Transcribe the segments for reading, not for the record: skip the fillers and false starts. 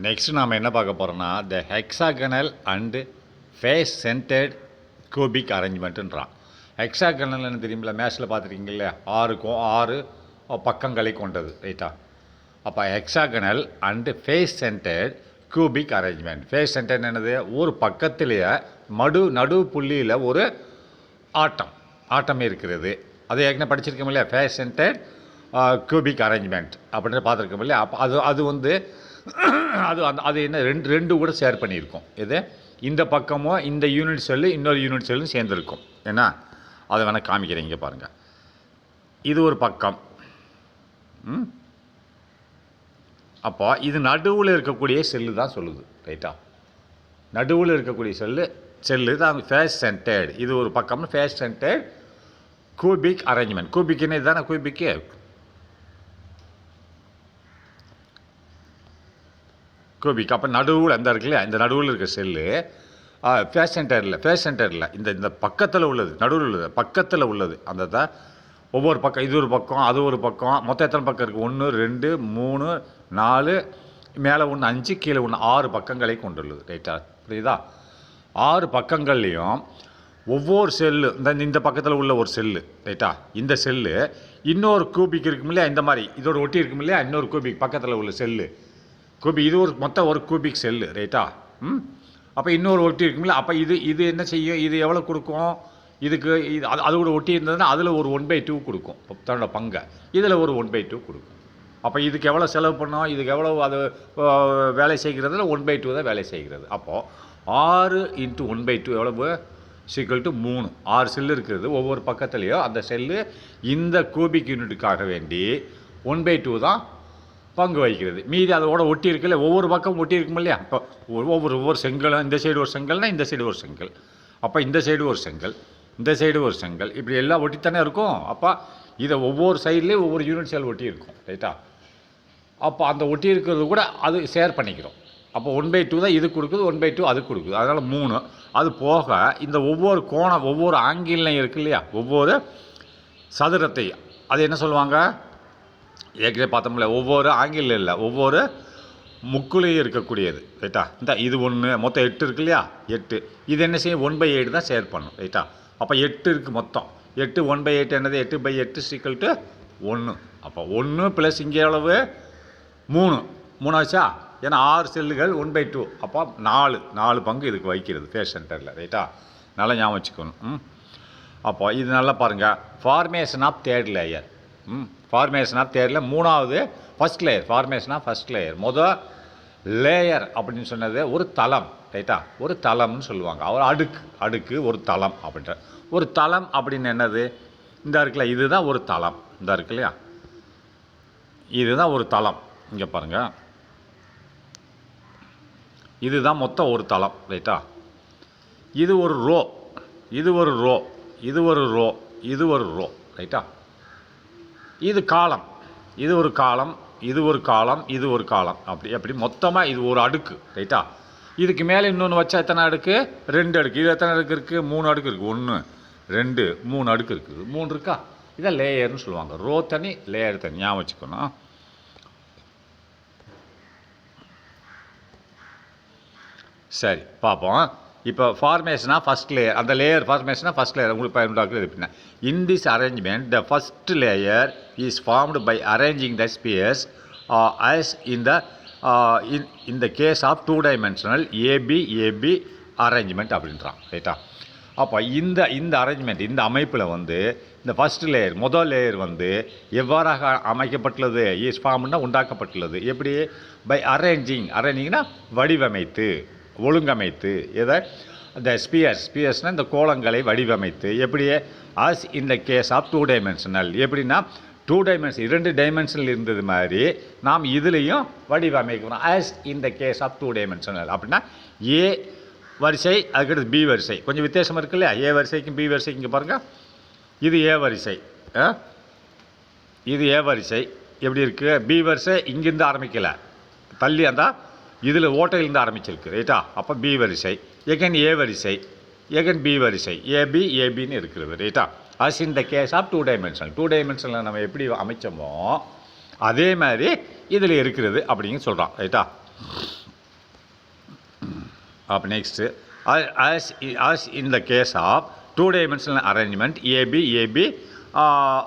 Next நாம் என்ன பார்க்க போகிறோம்னா the hexagonal and face centred cubic அரேஞ்ச்மெண்ட்டுன்றான். ஹெக்ஸாகனல்னு தெரியுமில்ல, மேட்ச்சில் பார்த்துருக்கீங்க இல்லையா, ஆறு பக்கங்களை கொண்டது, ரைட்டா? அப்போ hexagonal and face centred cubic arrangement. Face centre என்னது, ஒரு பக்கத்திலேயே நடு புள்ளியில் ஒரு ஆட்டம் இருக்கிறது. அது ஏற்கனவே படிச்சிருக்கோம் இல்லையா, ஃபேஸ் சென்டர்ட் கியூபிக் அரேஞ்ச்மெண்ட் அப்படின்னு பார்த்துருக்கோம் இல்லையா. அப்போ அது வந்து அது என்ன ரெண்டு கூட ஷேர் பண்ணியிருக்கோம். இது இந்த பக்கமும் இந்த யூனிட் செல்லு இன்னொரு யூனிட் செல்லும் சேர்ந்துருக்கும். ஏன்னா அதை வேணால் காமிக்கிறேன், இங்கே பாருங்கள். இது ஒரு பக்கம். அப்போ இது நடுவில் இருக்கக்கூடிய செல்லு தான் சொல்லுது, ரைட்டா? நடுவில் இருக்கக்கூடிய செல்லு தான் ஃபேஸ் சென்டர்டு. இது ஒரு பக்கம்னு ஃபேஸ் சென்டர்டு கியூபிக் அரேஞ்ச்மெண்ட். கியூபிக்னு இதுதானே கியூபிக்கு. கியூபிக் அப்போ நடுவில் அந்த இருக்குல்லையா, இந்த நடுவில் இருக்க செல்லு ஃபேஸ் சென்டரில் இந்த பக்கத்தில் உள்ளது, நடுவில் உள்ளது, பக்கத்தில் உள்ளது. அந்த தான் ஒவ்வொரு பக்கம், இது ஒரு பக்கம் அது ஒரு பக்கம், மொத்தம் எத்தனை பக்கம் இருக்குது? 1 2 3 4, மேலே 1 5, கீழே 1 6 பக்கங்களை கொண்டுள்ளது, ரைட்டா? புரியுதா? 6 பக்கங்கள்லேயும் ஒவ்வொரு செல்லு இந்த பக்கத்தில் உள்ள ஒரு செல்லு, ரைட்டா? இந்த செல்லு இன்னொரு கியூபிக் இருக்கும் இல்லையா, இந்த மாதிரி இதோட ஒட்டி இருக்கும் இல்லையா, இன்னொரு கியூபிக் பக்கத்தில் உள்ள செல்லு கியூபிக். இது மொத்தம் ஒரு கியூபிக் செல்லு, ரைட்டா? அப்போ இன்னொரு ஒட்டி இருக்குமில்ல, அப்போ இது என்ன செய்யும், இது எவ்வளோ கொடுக்கும் இதுக்கு? அது கூட ஒட்டி இருந்ததுன்னா அதில் ஒரு 1/2 கொடுக்கும் தன்னோட பங்கை, இதில் ஒரு 1/2 கொடுக்கும். அப்போ இதுக்கு எவ்வளோ செலவு பண்ணோம், இதுக்கு எவ்வளோ அது வேலை செய்கிறதுல 1/2 தான் வேலை செய்கிறது. அப்போது 6 × 1/2 எவ்வளவு? = 3. 6 செல்லு இருக்கிறது, ஒவ்வொரு பக்கத்துலேயும் அந்த செல்லு இந்த கியூபிக் யூனிட்டுக்காக வேண்டி 1/2 தான் பங்கு வகிக்கிறது. மீதி அதோட ஒட்டி இருக்குல்ல, ஒவ்வொரு பக்கம் ஒட்டி இருக்கும் இல்லையா. இப்போ ஒவ்வொரு செங்கலும், இந்த சைடு ஒரு செங்கல்னால் இந்த சைடு ஒரு செங்கல், அப்போ இந்த சைடு ஒரு செங்கல், இந்த சைடு ஒரு செங்கல், இப்படி எல்லாம் ஒட்டித்தானே இருக்கும். அப்போ இதை ஒவ்வொரு சைட்லேயும் ஒவ்வொரு யூனிட் செல் ஒட்டி இருக்கும், ரைட்டா? அப்போ அந்த ஒட்டி இருக்கிறது கூட அது ஷேர் பண்ணிக்கிறோம். அப்போ 1/2 தான் இது கொடுக்குது, 1/2 அது கொடுக்குது, அதனால் 3. அது போக இந்த ஒவ்வொரு கோணம், ஒவ்வொரு ஆங்கிள்லையும் இருக்கு இல்லையா, ஒவ்வொரு சதுரத்தை அது என்ன சொல்லுவாங்க, ஏற்கனவே பார்த்தோம்ல, ஒவ்வொரு ஆங்கிள் இல்லை, ஒவ்வொரு முக்குலையும் இருக்கக்கூடியது, ரைட்டா? இது 1, மொத்தம் 8 இருக்கு இல்லையா, 8. இது என்ன செய்யும், 1/8 தான் ஷேர் பண்ணும், ரைட்டா? அப்போ 8 இருக்குது மொத்தம். 8 1/8 என்னது, 8/8 = 1. அப்போ 1 + இங்கே எவ்வளவு, 3 ஆச்சா? ஏன்னா 6 செல்லுகள் 1/2, அப்போ 4 பங்கு இதுக்கு வைக்கிறது ஃபேஸ் சென்டரில், ரைட்டா? நல்லா ஞாபகம் வச்சுக்கணும். அப்போ இது நல்லா பாருங்கள், formation of third layer. Formation of தேர்டில் 3வது first layer. Formation of first layer. மொதல் லேயர் அப்படின்னு சொன்னது ஒரு தளம், ரைட்டா? ஒரு தளம்னு சொல்லுவாங்க. ஒரு அடுக்கு ஒரு தளம் அப்படின்ற ஒரு தளம் அப்படின்னு என்னது, இந்த இருக்குல்ல, இதுதான் ஒரு தளம். இந்த இருக்கு இல்லையா, இதுதான் ஒரு தளம். இங்கே பாருங்கள், இதுதான் மொத்தம் ஒரு தளம், ரைட்டா? இது ஒரு ரோ, இது ஒரு ரோ, இது ஒரு ரோ, இது ஒரு ரோ, ரைட்டா? இது காலம், இது ஒரு காலம், இது ஒரு காலம், இது ஒரு காலம், அப்படி மொத்தமாக இது ஒரு அடுக்கு, ரைட்டா? இதுக்கு மேலே இன்னொன்று வச்சா எத்தனை அடுக்கு? 2 அடுக்கு. இது எத்தனை அடுக்கு இருக்குது? 3 அடுக்கு இருக்குது. 1 2 3 அடுக்கு இருக்குது. 3 இருக்கா? இதை லேயர்னு சொல்லுவாங்க. ரோ தனி, லேயர் தனி, ஞாபகம் வச்சுக்கணும். சரி, பார்ப்போம். இப்போ ஃபார்மேஷனாக ஃபஸ்ட் லேயர், அந்த லேயர் ஃபார்மேஷனாக ஃபஸ்ட் லேயர் உங்களுக்கு பயன்படுத்துறது எப்படின்னா, in this arrangement the first layer is formed by arranging the spheres as in the case of 2 dimensional AB arrangement அப்படின்றான், ரைட்டா? அப்போ இந்த அரேஞ்ச்மெண்ட், இந்த அமைப்பில் வந்து இந்த ஃபஸ்ட் லேயர், முதல் லேயர் வந்து எவ்வாறாக அமைக்கப்பட்டுள்ளது? இஸ் ஃபார்ம்னா உண்டாக்கப்பட்டுள்ளது. எப்படி? பை அரேஞ்சிங்னா வடிவமைத்து, ஒழுங்கமைத்து. எதை? இந்த ஸ்பியர்ஸ்னால் இந்த கோளங்களை வடிவமைத்து. எப்படி? As in the case of 2 dimensional. எப்படின்னா 2 டைமென்ஷன், 2 டைமென்ஷனில் இருந்தது மாதிரி நாம் இதுலேயும் வடிவமைக்கணும். As in the case of 2 dimensional அப்படின்னா ஏ வரிசை, அதுக்கடுத்து பி வரிசை. கொஞ்சம் வித்தியாசம் இருக்கு இல்லையா, ஏ வரிசைக்கும் பி வரிசைக்கும். இங்கே பாருங்கள், இது ஏ வரிசை, இது ஏ வரிசை. எப்படி இருக்குது? பி வரிசை இங்கேருந்து ஆரம்பிக்கலை, தள்ளி அந்த இதில் ஓட்டையிலேருந்து ஆரம்பிச்சிருக்கு, ரைட்டா? அப்போ பி வரிசை, எகன் ஏ வரிசை, எகன் பி வரிசை, ஏபின்னு இருக்கிறது, ரைட்டா? As in the case of 2 dimensional. 2 டைமென்ஷனில் நம்ம எப்படி அமைச்சோமோ அதே மாதிரி இதில் இருக்கிறது அப்படின்னு சொல்கிறான், ரைட்டா? அப்போ next as in the case of two-dimensional arrangement AB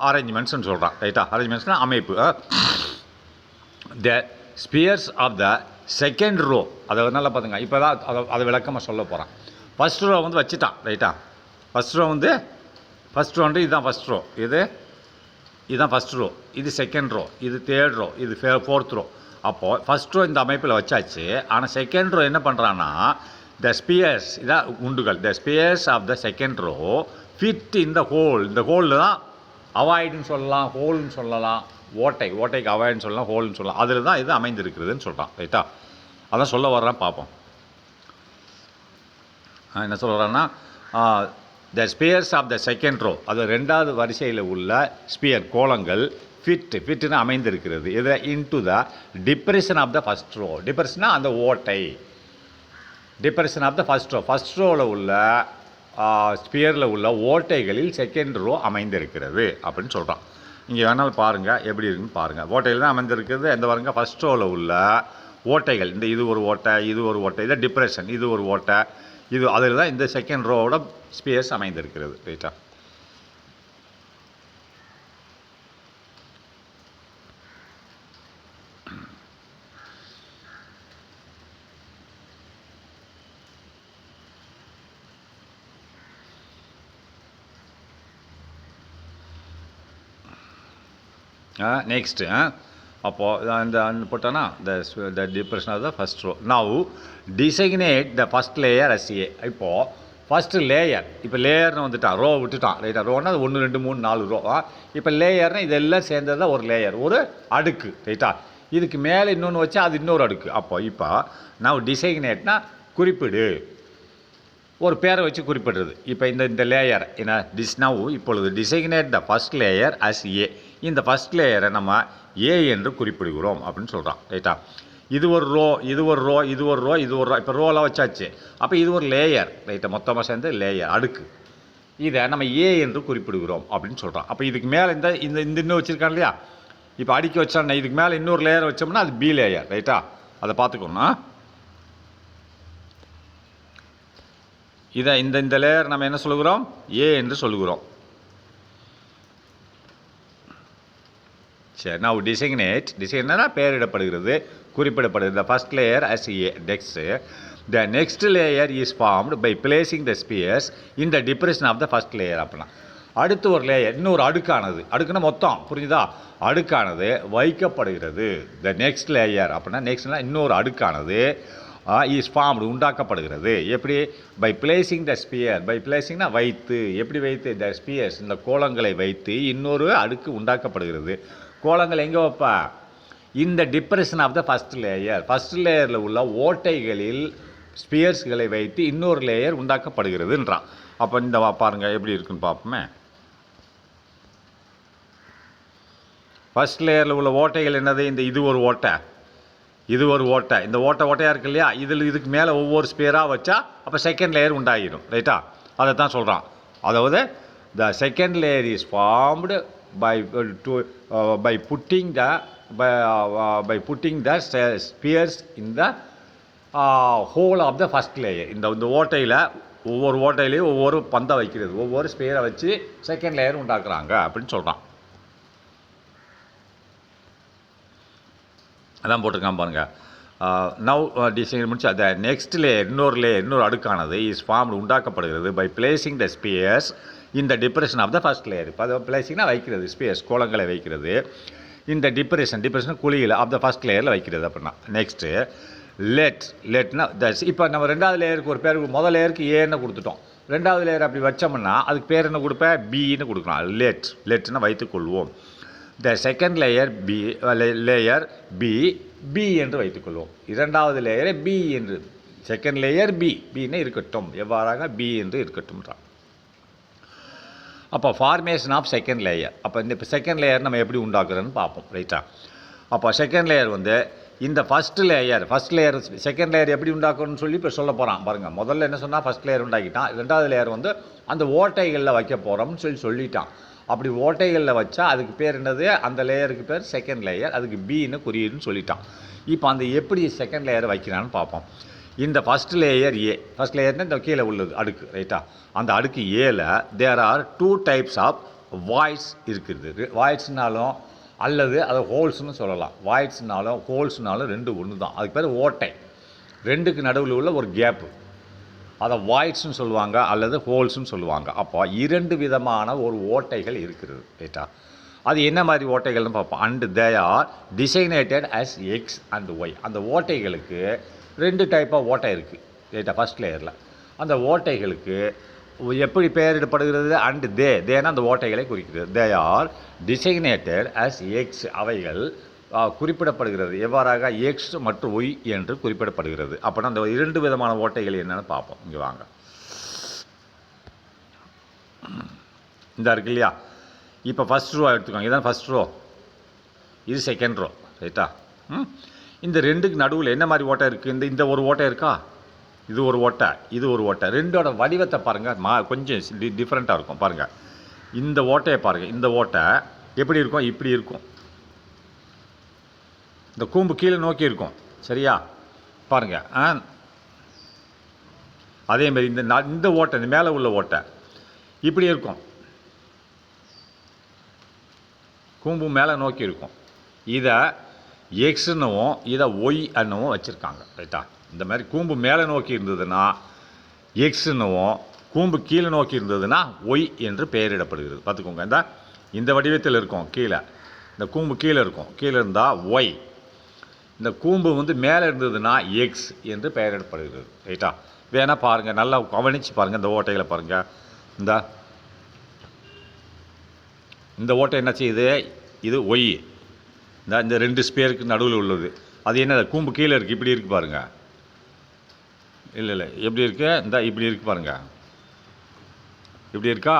அரேஞ்ச்மெண்ட்ஸ்னு சொல்கிறான். ரைட்டா? அரேஞ்ச்மெண்ட்ஸ்னால் அமைப்பு. The spheres of the second row, அதை நல்லா பார்த்துங்க. இப்போ தான் அதை விளக்கமாக சொல்ல போகிறான். ஃபஸ்ட் ரோ வந்து வச்சுட்டான். ரைட்டா? ஃபஸ்ட் ரோ வந்து இதுதான் ஃபஸ்ட் ரோ, இதுதான் ஃபஸ்ட் ரோ, இது செகண்ட் ரோ, இது தேர்ட் ரோ, இது ஃபோர்த் ரோ. அப்போது ஃபஸ்ட் ரோ இந்த அமைப்பில் வச்சாச்சு. ஆனால் செகண்ட் ரோ என்ன பண்ணுறான்னா, த ஸ்பியர்ஸ், இதான் குண்டுகள், the spheres of the second row fit in the hole. இந்த ஹோலில் தான் அவாய்டுன்னு சொல்லலாம், ஹோல்னு சொல்லலாம், ஓட்டைக்கு அவாய்டுன்னு சொல்லலாம், ஹோல்னு சொல்லலாம். அதில் தான் இது அமைந்திருக்கிறதுன்னு சொல்கிறான். ரைட்டா? அதான் சொல்ல வர்றான். பார்ப்போம் என்ன சொல்ல வர்றான்னா, the spheres of the second row, அது ரெண்டாவது வரிசையில் உள்ள ஸ்பியர் கோளங்கள் ஃபிட்னு அமைந்திருக்கிறது. இது into the depression of the first row. டிப்ரெஷனா அந்த ஓட்டை, depression of the first row. First ரோவில் உள்ள ஸ்பியரில் உள்ள ஓட்டைகளில் செகண்ட் ரோ அமைந்திருக்கிறது அப்படின்னு சொல்கிறான். இங்கே வேணாலும் பாருங்கள் எப்படி இருக்குன்னு பாருங்கள். ஓட்டையில் தான் அமைந்திருக்கிறது. எந்த பாருங்கள், ஃபஸ்ட் ரோவில் உள்ள ஓட்டைகள், இந்த இது ஒரு ஓட்டை, இது ஒரு ஓட்டை, இதை டிப்ரெஷன், இது ஒரு ஓட்டை, இது அதில் தான் இந்த செகண்ட் ரோவோட ஸ்பியர்ஸ் அமைந்திருக்கிறது. ரைட்டா? நெக்ஸ்ட்டு அப்போது அந்த போட்டோன்னா the depression of the first row. Now designate the first layer as A. இப்போது ஃபஸ்ட்டு லேயர், இப்போ லேயர்னு வந்துட்டான், ரோ விட்டுட்டான். ரைட்டா? ரோன்னா 1 2 3 4 ரோ. இப்போ லேயர்னால் இதெல்லாம் சேர்ந்தது தான் ஒரு லேயர், ஒரு அடுக்கு. ரைட்டா? இதுக்கு மேலே இன்னொன்று வச்சா அது இன்னொரு அடுக்கு. இப்போ நவ் டிசைக்னேட்னா குறிப்பிடு, ஒரு பேரை வச்சு குறிப்பிடுறது. இப்போ இந்த லேயர் என்ன நவ் இப்பொழுது designate the first layer as A. இந்த ஃபஸ்ட் லேயரை நம்ம ஏ என்று குறிப்பிடுகிறோம் அப்படின்னு சொல்கிறான். ரைட்டா? இது ஒரு ரோ, இது ஒரு ரோ, இது ஒரு ரோ, இது ஒரு ரோ. இப்போ ரோலாம் வச்சாச்சு. அப்போ இது ஒரு லேயர். ரைட்டா? மொத்தமாக சேர்ந்து லேயர், அடுக்கு. இதை நம்ம ஏ என்று குறிப்பிடுகிறோம் அப்படின்னு சொல்கிறான். அப்போ இதுக்கு மேலே இந்த இன்னும் வச்சுருக்கான் இல்லையா? இப்போ அடுக்கி வச்சான்னா இதுக்கு மேலே இன்னொரு லேயர் வச்சோம்னா அது பி லேயர். ரைட்டா? அதை பார்த்துக்கணும். இதை இந்த லேயர் நம்ம என்ன சொல்லுகிறோம், ஏ என்று சொல்லுகிறோம். சரி, நான் டிசைக்னேட்னா பெயரிடப்படுகிறது, குறிப்பிடப்படுகிறது. The first layer as A. The next layer is formed by placing the spheres in the depression of the first layer. அப்படின்னா அடுத்து ஒரு லேயர், இன்னொரு அடுக்கானது, அடுக்குன்னா மொத்தம், புரிஞ்சுதா? அடுக்கானது வைக்கப்படுகிறது. த நெக்ஸ்ட் லேயர் அப்படின்னா நெக்ஸ்ட்னா இன்னொரு அடுக்கானது இஸ் ஃபார்ம்டு உண்டாக்கப்படுகிறது. எப்படி? By placing the sphere. By பிளேசிங்னா வைத்து. எப்படி வைத்து? த ஸ்பியர்ஸ், இந்த கோளங்களை வைத்து இன்னொரு அடுக்கு உண்டாக்கப்படுகிறது. கோளங்கள் எங்கே வைப்பா? இந்த depression of the first layer. First லேயரில் உள்ள ஓட்டைகளில் ஸ்பியர்ஸ்களை வைத்து இன்னொரு லேயர் உண்டாக்கப்படுகிறதுன்றான். அப்போ இந்த பாருங்கள் எப்படி இருக்குன்னு பார்ப்போமே. ஃபஸ்ட் லேயரில் உள்ள ஓட்டைகள் என்னது? இது ஒரு ஓட்டை, இது ஒரு ஓட்டை, இந்த ஓட்டையாக இருக்கு இல்லையா? இதுக்கு மேலே ஒவ்வொரு ஸ்பியராக வச்சா அப்போ செகண்ட் லேயர் உண்டாகிடும். ரைட்டா? அதை தான் சொல்கிறான். அதாவது த second layer is formed by putting the spheres in the whole of the first layer. இந்த ஓட்டையில் ஒவ்வொரு ஓட்டையிலையும் ஒவ்வொரு பந்தை வைக்கிறது, ஒவ்வொரு ஸ்பியரை வச்சு செகண்ட் லேயர் உண்டாக்குறாங்க அப்படின்னு சொல்கிறான். அதான் போட்டிருக்கான் பாருங்கள். நவ் டிசைன் முடிச்சு அந்த நெக்ஸ்ட் லேயர், இன்னொரு அடுக்கானது இஸ் ஃபார்ம்டு உண்டாக்கப்படுகிறது பை பிளேசிங் த ஸ்பியர்ஸ் இந்த depression of the first layer. இப்போ அதை பிளேசிங்னா வைக்கிறது, ஸ்பியர்ஸ் கோளங்களை வைக்கிறது. இந்த டிப்ரெஷன் குழியில் ஆஃப் த ஃபஸ்ட் லேயரில் வைக்கிறது அப்படின்னா. நெக்ஸ்ட்டு லெட்னா இப்போ நம்ம ரெண்டாவது லேயருக்கு ஒரு பேர், முதல் லேயருக்கு ஏன்னு கொடுத்துட்டோம். ரெண்டாவது லேயர் அப்படி வச்சோம்னா அதுக்கு பேர் என்ன கொடுப்பேன்? பின்னு கொடுக்கலாம். லெட்னா வைத்துக்கொள்வோம். த செகண்ட் லேயர் பி என்று வைத்துக்கொள்வோம். இரண்டாவது லேயரை பி என்று, செகண்ட் லேயர் பின்னு இருக்கட்டும், எவ்வாறாக பி என்று இருக்கட்டும்ன்றான். அப்போ ஃபார்மேஷன் ஆஃப் செகண்ட் லேயர். அப்போ இந்த செகண்ட் லேயர் நம்ம எப்படி உண்டாக்குறோன்னு பார்ப்போம். ரைட்டா? அப்போ செகண்ட் லேயர் இந்த ஃபஸ்ட் லேயர் செகண்ட் லேயர் எப்படி உண்டாக்கணும்னு சொல்லி இப்போ சொல்ல போகிறான் பாருங்கள். முதல்ல என்ன சொன்னால் ஃபஸ்ட் லேயர் உண்டாக்கிட்டான். ரெண்டாவது லேயர் அந்த ஓட்டைகளில் வைக்க போகிறோம்னு சொல்லிட்டான். அப்படி ஓட்டைகளில் வச்சா அதுக்கு பேர் என்னது? அந்த லேயருக்கு பேர் செகண்ட் லேயர், அதுக்கு பின்னு குறியீடுன்னு சொல்லிட்டான். இப்போ அந்த எப்படி செகண்ட் லேயரை வைக்கிறான்னு பார்ப்போம். இந்த ஃபஸ்ட் லேயர் ஏ, ஃபஸ்ட் லேயர்னால் இந்த கீழே உள்ளது அடுக்கு, ரைட்டா? அந்த அடுக்கு ஏல there are 2 types of voids இருக்குது. வாய்ட்ஸ்னாலும் அல்லது அதை ஹோல்ஸ்னு சொல்லலாம். வாய்ட்ஸ்னாலும் ஹோல்ஸ்னாலும் ரெண்டு ஒன்று தான். அதுக்கு பேர் ஓட்டை. ரெண்டுக்கு நடுவில் உள்ள ஒரு கேப்பு, அதை வாய்ட்ஸ்னு சொல்லுவாங்க அல்லது ஹோல்ஸ்னு சொல்லுவாங்க. அப்போ 2 விதமான ஒரு ஓட்டைகள் இருக்கிறது, ரைட்டா? அது என்ன மாதிரி ஓட்டைகள்னு பார்ப்போம். And they are designated as X and Y. அந்த ஓட்டைகளுக்கு 2 டைப் ஆஃப் ஓட்டை இருக்குது, ரைட்டா? ஃபஸ்ட் லேயரில் அந்த ஓட்டைகளுக்கு எப்படி பெயரிடப்படுகிறது? அண்ட் தேனா அந்த ஓட்டைகளை குறிக்கிறது. They are designated as X. அவைகள் குறிப்பிடப்படுகிறது எவ்வாறாக? எக்ஸ் மற்றும் ஒய் என்று குறிப்பிடப்படுகிறது. அப்படின்னா அந்த 2 விதமான ஓட்டைகள் என்னென்னு பார்ப்போம். இங்கே வாங்க, இந்த இருக்கு இல்லையா? இப்போ ஃபஸ்ட் ரோ எடுத்துக்கோங்க. இதுதான் ஃபஸ்ட் ரோ, இது செகண்ட் ரோ, ரைட்டா? இந்த ரெண்டுக்கு நடுவில் என்ன மாதிரி ஓட்டை இருக்குது? இந்த ஒரு ஓட்டை இருக்கா? இது ஒரு ஓட்டை, இது ஒரு ஓட்டை. ரெண்டோட வடிவத்தை பாருங்கள், கொஞ்சம் டிஃப்ரெண்ட்டாக இருக்கும். பாருங்கள், இந்த ஓட்டையை பாருங்கள். இந்த ஓட்டை எப்படி இருக்கும்? இப்படி இருக்கும். இந்த கூம்பு கீழே நோக்கி இருக்கும், சரியா? பாருங்கள். அதேமாரி இந்த ஓட்டை, இந்த மேலே உள்ள ஓட்டை இப்படி இருக்கும். கூம்பு மேலே நோக்கி இருக்கும். இதை எக்ஸ்னுவும் இதை ஒய் அண்ணுவும் வச்சுருக்காங்க, ரைட்டா? இந்த மாதிரி கூம்பு மேலே நோக்கி இருந்ததுன்னா எக்ஸ்னுவும், கூம்பு கீழே நோக்கி இருந்ததுன்னா ஒய் என்று பெயரிடப்படுகிறது. பார்த்துக்கோங்க, இந்த வடிவத்தில் இருக்கும். கீழே இந்த கூம்பு கீழே இருக்கும், கீழே இருந்தால் ஒய். இந்த கூம்பு மேலே இருந்ததுன்னா எக்ஸ் என்று பெயரிடப்படுகிறது, ரைட்டா? வேணால் பாருங்கள், நல்லா கவனித்து பாருங்கள். இந்த ஓட்டைகளை பாருங்கள். இந்த ஓட்டை என்ன செய்யுது? இது ஒய். இந்த 2 ஸ்பேருக்கு நடுவில் உள்ளது. அது என்ன? கூம்பு கீழே இருக்குது, இப்படி இருக்குது பாருங்கள். இல்லை எப்படி இருக்குது? இப்படி இருக்குது பாருங்கள், இப்படி இருக்கா?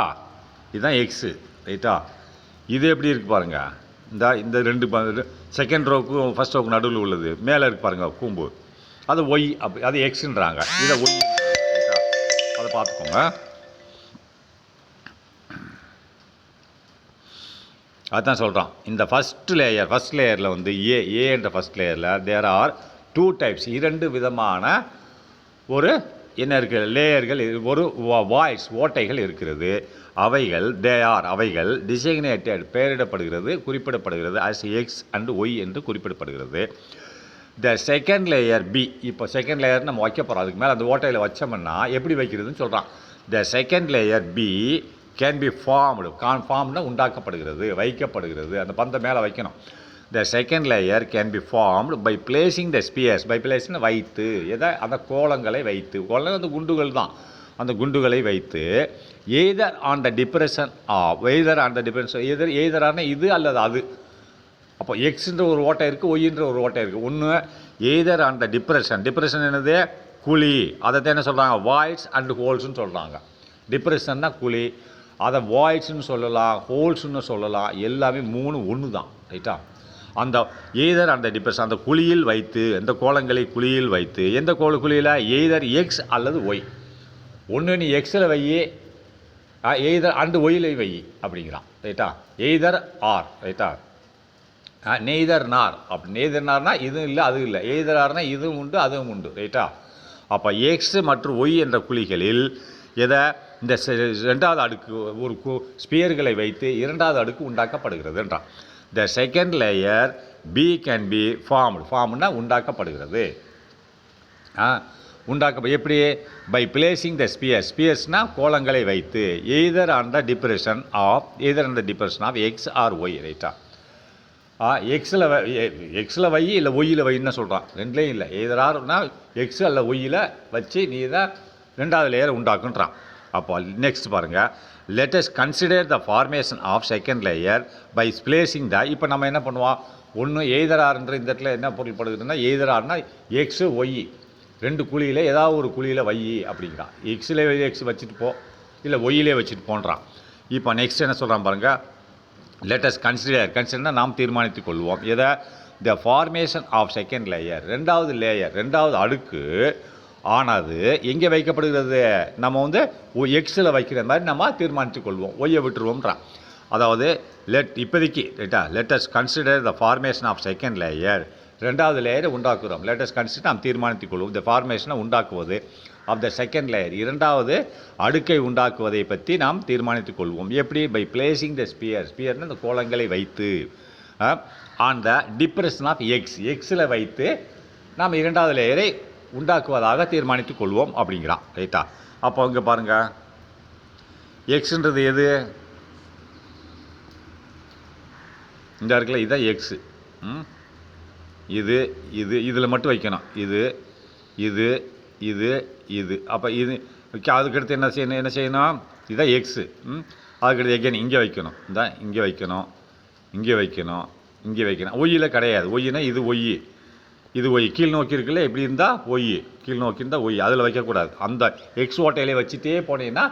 இதுதான் எக்ஸு, ரைட்டா? இது எப்படி இருக்குது பாருங்கள். இந்த 2 செகண்ட் ரோவுக்கும் ஃபஸ்ட் ரோவுக்கு நடுவில் உள்ளது மேலே இருக்குது பாருங்கள் கூம்பு, அது ஒய். அது எக்ஸுன்றாங்க, இதை ஒய், ரைட்டா? அதை பார்த்துக்கோங்க. அதுதான் சொல்கிறான். இந்த ஃபஸ்ட் லேயரில் ஏ என்ற ஃபஸ்ட் லேயரில் தேர் ஆர் 2 டைப்ஸ், 2 விதமான ஒரு என்ன இருக்குது? லேயர்கள், ஒரு வாய்ஸ் ஓட்டைகள் இருக்கிறது. அவைகள் டிசைனேட்டட் பெயரிடப்படுகிறது, குறிப்பிடப்படுகிறது அஸ் எக்ஸ் அண்ட் ஒய் என்று குறிப்பிடப்படுகிறது. The second layer B. இப்போ செகண்ட் லேயர் நம்ம வைக்க போகிறோம். அதுக்கு மேலே அந்த ஓட்டையில் வச்சோம்னா எப்படி வைக்கிறதுன்னு சொல்கிறான். The second layer B can be formed உண்டாக்கப்படுகிறது, வைக்கப்படுகிறது. அந்த பந்தை மேலே வைக்கணும். The second layer can be formed by placing the spheres. By பிளேஸ்னு வைத்து, அந்த கோலங்களை வைத்து, கோலம் அந்த குண்டுகள் தான், அந்த குண்டுகளை வைத்து எய்தர் ஆன் த டிப்ரெஷன் எய்தரான இது அல்லது அது. அப்போ எக்ஸ்ன்ற ஒரு ஓட்டை இருக்குது, ஒய்ன்ற ஒரு ஓட்டை இருக்குது. ஒன்று எய்தர் ஆன் த டிப்ரெஷன் என்னது? குழி. அதை தான் என்ன சொல்கிறாங்க? வாய்ட்ஸ் அண்ட் ஹோல்ஸ்ன்னு சொல்கிறாங்க. டிப்ரெஷன்னா குழி, அதை வாய்ட்ஸ்ன்னு சொல்லலாம், ஹோல்ஸ்ன்னு சொல்லலாம். எல்லாமே 3 ஒன்று தான், ரைட்டா? அந்த எய்தர் அந்த டிப்ரெஷன், அந்த குழியில் வைத்து, எந்த கோலங்களை குழியில் வைத்து, எந்த குழியில்? எய்தர் எக்ஸ் அல்லது ஒய். ஒன்று நீ எக்ஸில் வை, எய்தர் அண்டு ஒயில் வை அப்படிங்கிறான், ரைட்டா? எய்தர் ஆர், ரைட்டா? நெய்தர் நார். அப்படி நெய்தர் நார்னா இதுவும் இல்லை அதுவும் இல்லை, எய்தர் ஆர்னா இதுவும் உண்டு அதுவும் உண்டு, ரைட்டா? அப்போ எக்ஸ் மற்றும் ஒய் என்ற குழிகளில் இந்த 2வது அடுக்கு ஒரு ஸ்பியர்களை வைத்து 2வது அடுக்கு உண்டாக்கப்படுகிறதுன்றான். The second layer B can be ஃபார்ம்னா உண்டாக்கப்படுகிறது. எப்படி? பை பிளேசிங் த ஸ்பியர்ஸ்னால் கோலங்களை வைத்து either on the depression of X or Y, ரைட்டா? எக்ஸில் வை இல்லை ஒய்யில் வைன்னு சொல்கிறான். ரெண்டுலேயும் இல்லை, எய்தர் ஆர்னா எக்ஸ் அல்ல ஒய்யில் வச்சு நீ தான் 2வது லேயரை உண்டாக்குன்றான். அப்போ நெக்ஸ்ட் பாருங்கள். Let us consider the formation of second layer by placing இப்போ நம்ம என்ன பண்ணுவோம்? ஒன்று எய்தர் ஆர்ன்ற இந்த இடத்துல என்ன பொருள்படுதுன்னா, எய்தர் ஆர்னா எக்ஸு ஒய் 2 குழியில் ஏதாவது ஒரு குழியில் வை அப்படிங்கிறான். எக்ஸில் எக்ஸ் வச்சுட்டு போ, இல்லை ஒய்யிலே வச்சுட்டு போன்றான். இப்போ நெக்ஸ்ட் என்ன சொல்கிறான் பாருங்கள். லெட் அஸ் கன்சிடர்னா நாம் தீர்மானித்துக் கொள்வோம். The formation of second layer, 2வது அடுக்கு ஆனது எங்கே வைக்கப்படுகிறது? நம்ம எக்ஸில் வைக்கிற மாதிரி நம்ம தீர்மானித்துக் கொள்வோம், ஒய்யை விட்டுருவோம்ன்றான். அதாவது இப்போதைக்கு ரைட்டா, let us consider the formation of second layer ரெண்டாவது லேயரை உண்டாக்குகிறோம். லேட்டஸ்ட் கன்சிடர் நாம் தீர்மானித்துக் கொள்வோம். இந்த ஃபார்மேஷனை உண்டாக்குவது ஆஃப் த செகண்ட் லேயர், இரண்டாவது அடுக்கை உண்டாக்குவதை பற்றி நாம் தீர்மானித்துக் கொள்வோம். எப்படி? பை பிளேசிங் த ஸ்பியர்னு இந்த கோலங்களை வைத்து ஆன் த டிப்ரெஷன் ஆஃப் எக்ஸில் வைத்து நாம் இரண்டாவது லேயரை உண்டாக்குவதாக தீர்மானித்துக் கொள்வோம் அப்படிங்கிறான். ரைட்டா? அப்போ இங்கே பாருங்கள், எக்ஸுன்றது எது? இந்த இருக்குல்ல, இதுதான் எக்ஸு. இது இது இதில் மட்டும் வைக்கணும். இது இது இது இது அப்போ இது அதுக்கடுத்து என்ன செய்யணும்? இதுதான் எக்ஸு. அதுக்கடுத்து எகெயின் இங்கே வைக்கணும். இந்த இங்கே வைக்கணும், இங்கே வைக்கணும், இங்கே வைக்கணும். ஒய்யில் கிடையாது. ஒய்னா இது ஒய், இது ஒய். கீழ் நோக்கி இருக்குல்ல, இப்படி இருந்தால் ஒய், கீழ் நோக்கி இருந்தால் ஒய். அதில் வைக்கக்கூடாது. அந்த எக்ஸ் ஓட்டையிலே வச்சுட்டே போனீங்கன்னா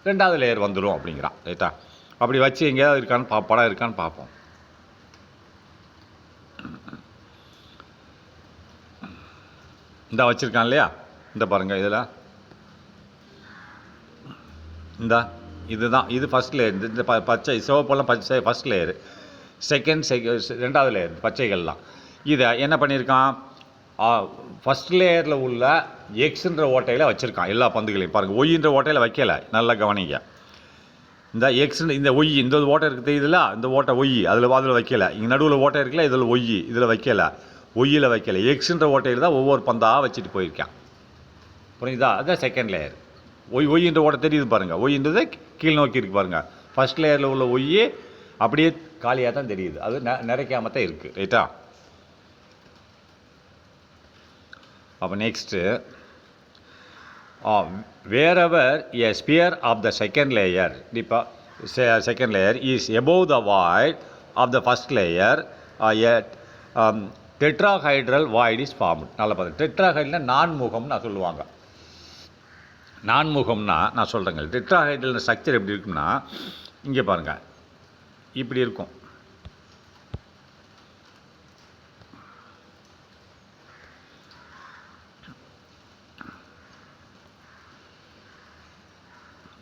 ரெண்டாவது லேயர் வந்துடும் அப்படிங்கிறான். ரைட்டா? அப்படி வச்சு எங்கேயாவது இருக்கான்னு படம் இருக்கான்னு பார்ப்போம். இந்த வச்சுருக்கான் இல்லையா? இந்த பாருங்கள், இதில் இதுதான், இது ஃபஸ்ட் லேயர். இந்த பச்சை சிவப்பெல்லாம் பச்சை ஃபஸ்ட் லேயரு. ரெண்டாவது லேயர் பச்சைகள்லாம். இதை என்ன பண்ணியிருக்கான்? ஃபஸ்ட் லேயரில் உள்ள எக்ஸுன்ற ஓட்டையில் வச்சுருக்கான் எல்லா பந்துகளையும். பாருங்கள், ஒய்ன்ற ஓட்டையில் வைக்கலை. நல்லா கவனிங்க. இந்த எக்ஸுன்னு இந்த ஒய், இந்த ஓட்டை இருக்குது தெரியுதுல, இந்த ஓட்டை ஒய், அதில் வைக்கலை. இங்கே நடுவில் ஓட்டை இருக்குல்ல, இதில் ஒய், இதில் வைக்கலை. ஒய்யில் வைக்கலை. எக்ஸுன்ற ஓட்டையில் தான் ஒவ்வொரு பந்தாக வச்சுட்டு போயிருக்கான். புரியுதா? அதுதான் செகண்ட் லேயர். ஒய்ன்ற ஓட்டை தெரியுது பாருங்கள். ஒய்ன்றது கீழ் நோக்கி இருக்குது பாருங்கள். ஃபஸ்ட் லேயரில் உள்ள ஒய் அப்படியே காலியாக தான் தெரியுது. அது நிறைக்காம தான் இருக்குது. ரைட்டா? அப்போ next, wherever a sphere of the second layer, இப்போ second layer is above the void of the first layer, tetrahedral void is formed. நல்லா பார்த்து, டெட்ராஹைட்ரல்னா நான்முகம்னு நான் சொல்லுவாங்க. நான்முகம்னா நான் சொல்கிறேங்க, டெட்ராஹைட்ரல் ஸ்ட்ரக்சர் எப்படி இருக்குன்னா, இங்கே பாருங்கள், இப்படி இருக்கும்.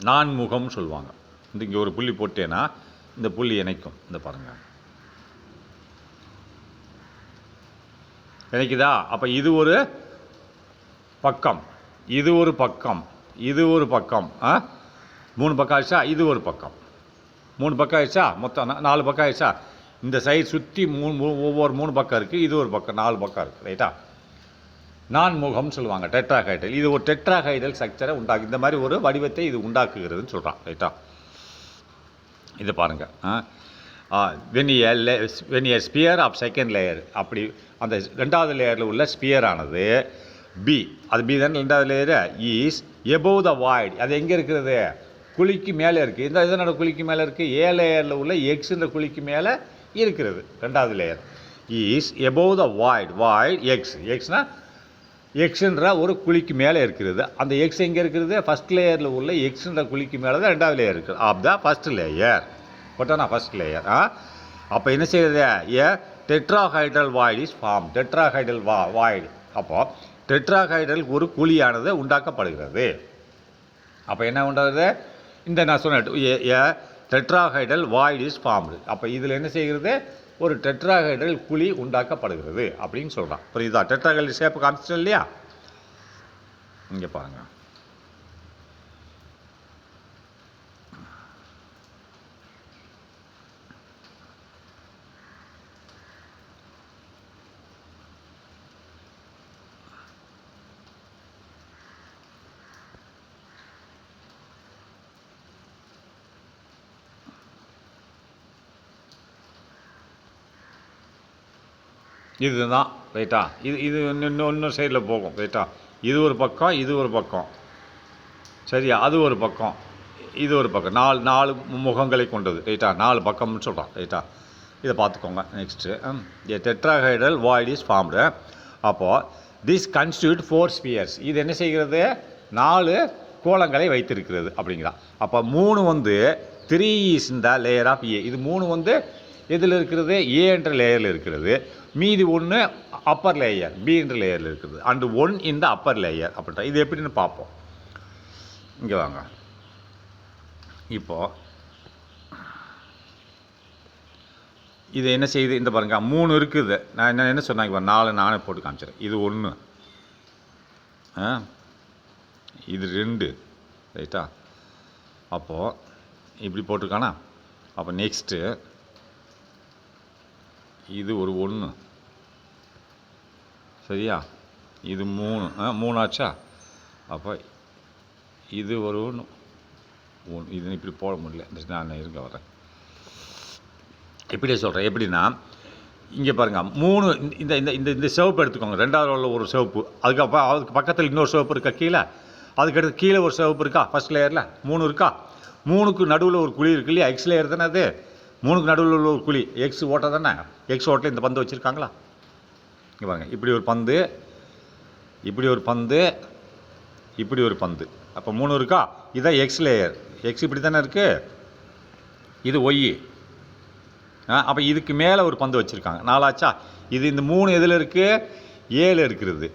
நான்முகம்னு சொல்லுவாங்க. இங்கே ஒரு புள்ளி போட்டேன்னா இந்த புள்ளி இணைக்கும். இந்த பாருங்கள், இணைக்குதா? அப்போ இது ஒரு பக்கம், இது ஒரு பக்கம், இது ஒரு பக்கம், 3 பக்கம் ஆயிடுச்சா? இது ஒரு பக்கம், 3 பக்கம் ஆயிடுச்சா? மொத்தம் 4 பக்கம் ஆயிடுச்சா? இந்த சைடு சுற்றி ஒவ்வொரு 3 பக்கம் இருக்குது. இது ஒரு பக்கம், 4 பக்கம் இருக்குது. ரைட்டா? நான்முகம்னு சொல்லுவாங்க டெட்ராஹைட்ரல். இது ஒரு டெட்ராஹைட்ரல் ஸ்ட்ரக்சரை உண்டாக்கு, இந்த மாதிரி ஒரு வடிவத்தை இது உண்டாக்குகிறதுன்னு சொல்கிறான். ரைட்டா? இதை பாருங்கள். When a sphere of second layer, அப்படி அந்த ரெண்டாவது லேயரில் உள்ள ஸ்பியரானது பி, அது பி தானே ரெண்டாவது layer, is above the void. அது எங்கே இருக்கிறது? குழிக்கு மேலே இருக்குது. இந்த இதனோட குழிக்கு மேலே இருக்குது. ஏ லேயரில் உள்ள எக்ஸுன்ற குழிக்கு மேலே இருக்கிறது ரெண்டாவது layer. Is above the void எக்ஸ்னால் எக்ஸுன்ற ஒரு குழிக்கு மேலே இருக்கிறது. அந்த எக்ஸ் எங்கே இருக்கிறது? ஃபஸ்ட் லேயரில் உள்ள எக்ஸுன்ற குழிக்கு மேலே தான் ரெண்டாவது லேயர் இருக்குது. Of the first layer. போட்டானா ஃபஸ்ட் லேயர். அப்போ என்ன செய்யுது? A tetrahedral void is form. Tetrahedral void. அப்போது டெட்ராஹைட்ரல் ஒரு குழியானது உண்டாக்கப்படுகிறது. அப்போ என்ன உண்டாகுது? இந்த நான் சொன்ன டெட்ராஹைட்ரல் வாய்ட் இஸ் ஃபார்ம்டு. அப்போ இதில் என்ன செய்கிறது? ஒரு டெட்ராஹைட்ரல் குழி உண்டாக்கப்படுகிறது அப்படின்னு சொல்கிறான். புரியுதா? டெட்ராஹைட்ரல் ஷேப்பு காமிச்சிட்டோம் இல்லையா? இங்கே பாருங்கள், இதுதான். ரைட்டா? இது இன்னொன்று சைடில் போகும். ரைட்டா? இது ஒரு பக்கம், இது ஒரு பக்கம், சரியா? அது ஒரு பக்கம், இது ஒரு பக்கம். 4 முகங்களை கொண்டது. ரைட்டா? 4 பக்கம்னு சொல்கிறான். ரைட்டா? இதை பார்த்துக்கோங்க. Next, tetrahedral void is formed. அப்போது திஸ் கன்ஸ்டியூட் 4 ஸ்பியர்ஸ். இது என்ன செய்கிறது? 4 கோலங்களை வைத்திருக்கிறது அப்படிங்கிறான். அப்போ 3 வந்து 3 இஸ் இந்த லேயர் ஆஃப் ஏ. இது 3 எதில் இருக்கிறது? ஏ என்ற லேயரில் இருக்கிறது. மீதி 1 அப்பர் லேயர் பி என்ற லேயரில் இருக்குது. அண்டு 1 இந்த அப்பர் லேயர் அப்படின்ட்டா. இது எப்படின்னு பார்ப்போம். இங்கே வாங்க. இப்போது இது என்ன செய்யுது, இந்த பாருங்க 3 இருக்குது. நான் என்ன சொன்னாங்க 4 நானே போட்டு காமிச்சிடுறேன். இது 1, இது 2, ரைட்டா? அப்போது இப்படி போட்டிருக்கானா? அப்போ நெக்ஸ்ட்டு இது ஒரு 1, சரியா? இது 3 ஆச்சா? அப்போ இது ஒரு 1, இது இப்படி போட முடியல. நான் இருக்க வரேன். இப்படியே சொல்கிறேன். எப்படின்னா இங்கே பாருங்கள் 3 இந்த இந்த இந்த இந்த சிவப்பு எடுத்துக்கோங்க. 2வது உள்ள ஒரு சிவப்பு, அதுக்கு பக்கத்தில் இன்னொரு சிவப்பு இருக்கா கீழே, அதுக்கடுத்து கீழே ஒரு சிவப்பு இருக்கா ஃபஸ்ட் லேயரில் 3 இருக்கா? 3க்கு நடுவில் ஒரு குழி இருக்கு இல்லையா? எக்ஸ் லேயர் தானே அது. 3க்கு நடுவில் உள்ள ஒரு குழி எக்ஸ் ஓட்டை தானே. எக்ஸ் ஓட்டில் இந்த பந்து வச்சுருக்காங்களா? இங்கே பாருங்கள், இப்படி ஒரு பந்து, இப்படி ஒரு பந்து, இப்படி ஒரு பந்து. அப்போ 3 இருக்கா? இதுதான் எக்ஸ் லேயர். எக்ஸ் இப்படி தானே இருக்குது, இது ஒய். அப்போ இதுக்கு மேலே ஒரு பந்து வச்சுருக்காங்க. 4 ஆச்சா? இது இந்த 3 எதில் இருக்குது? ஏல இருக்கிறது.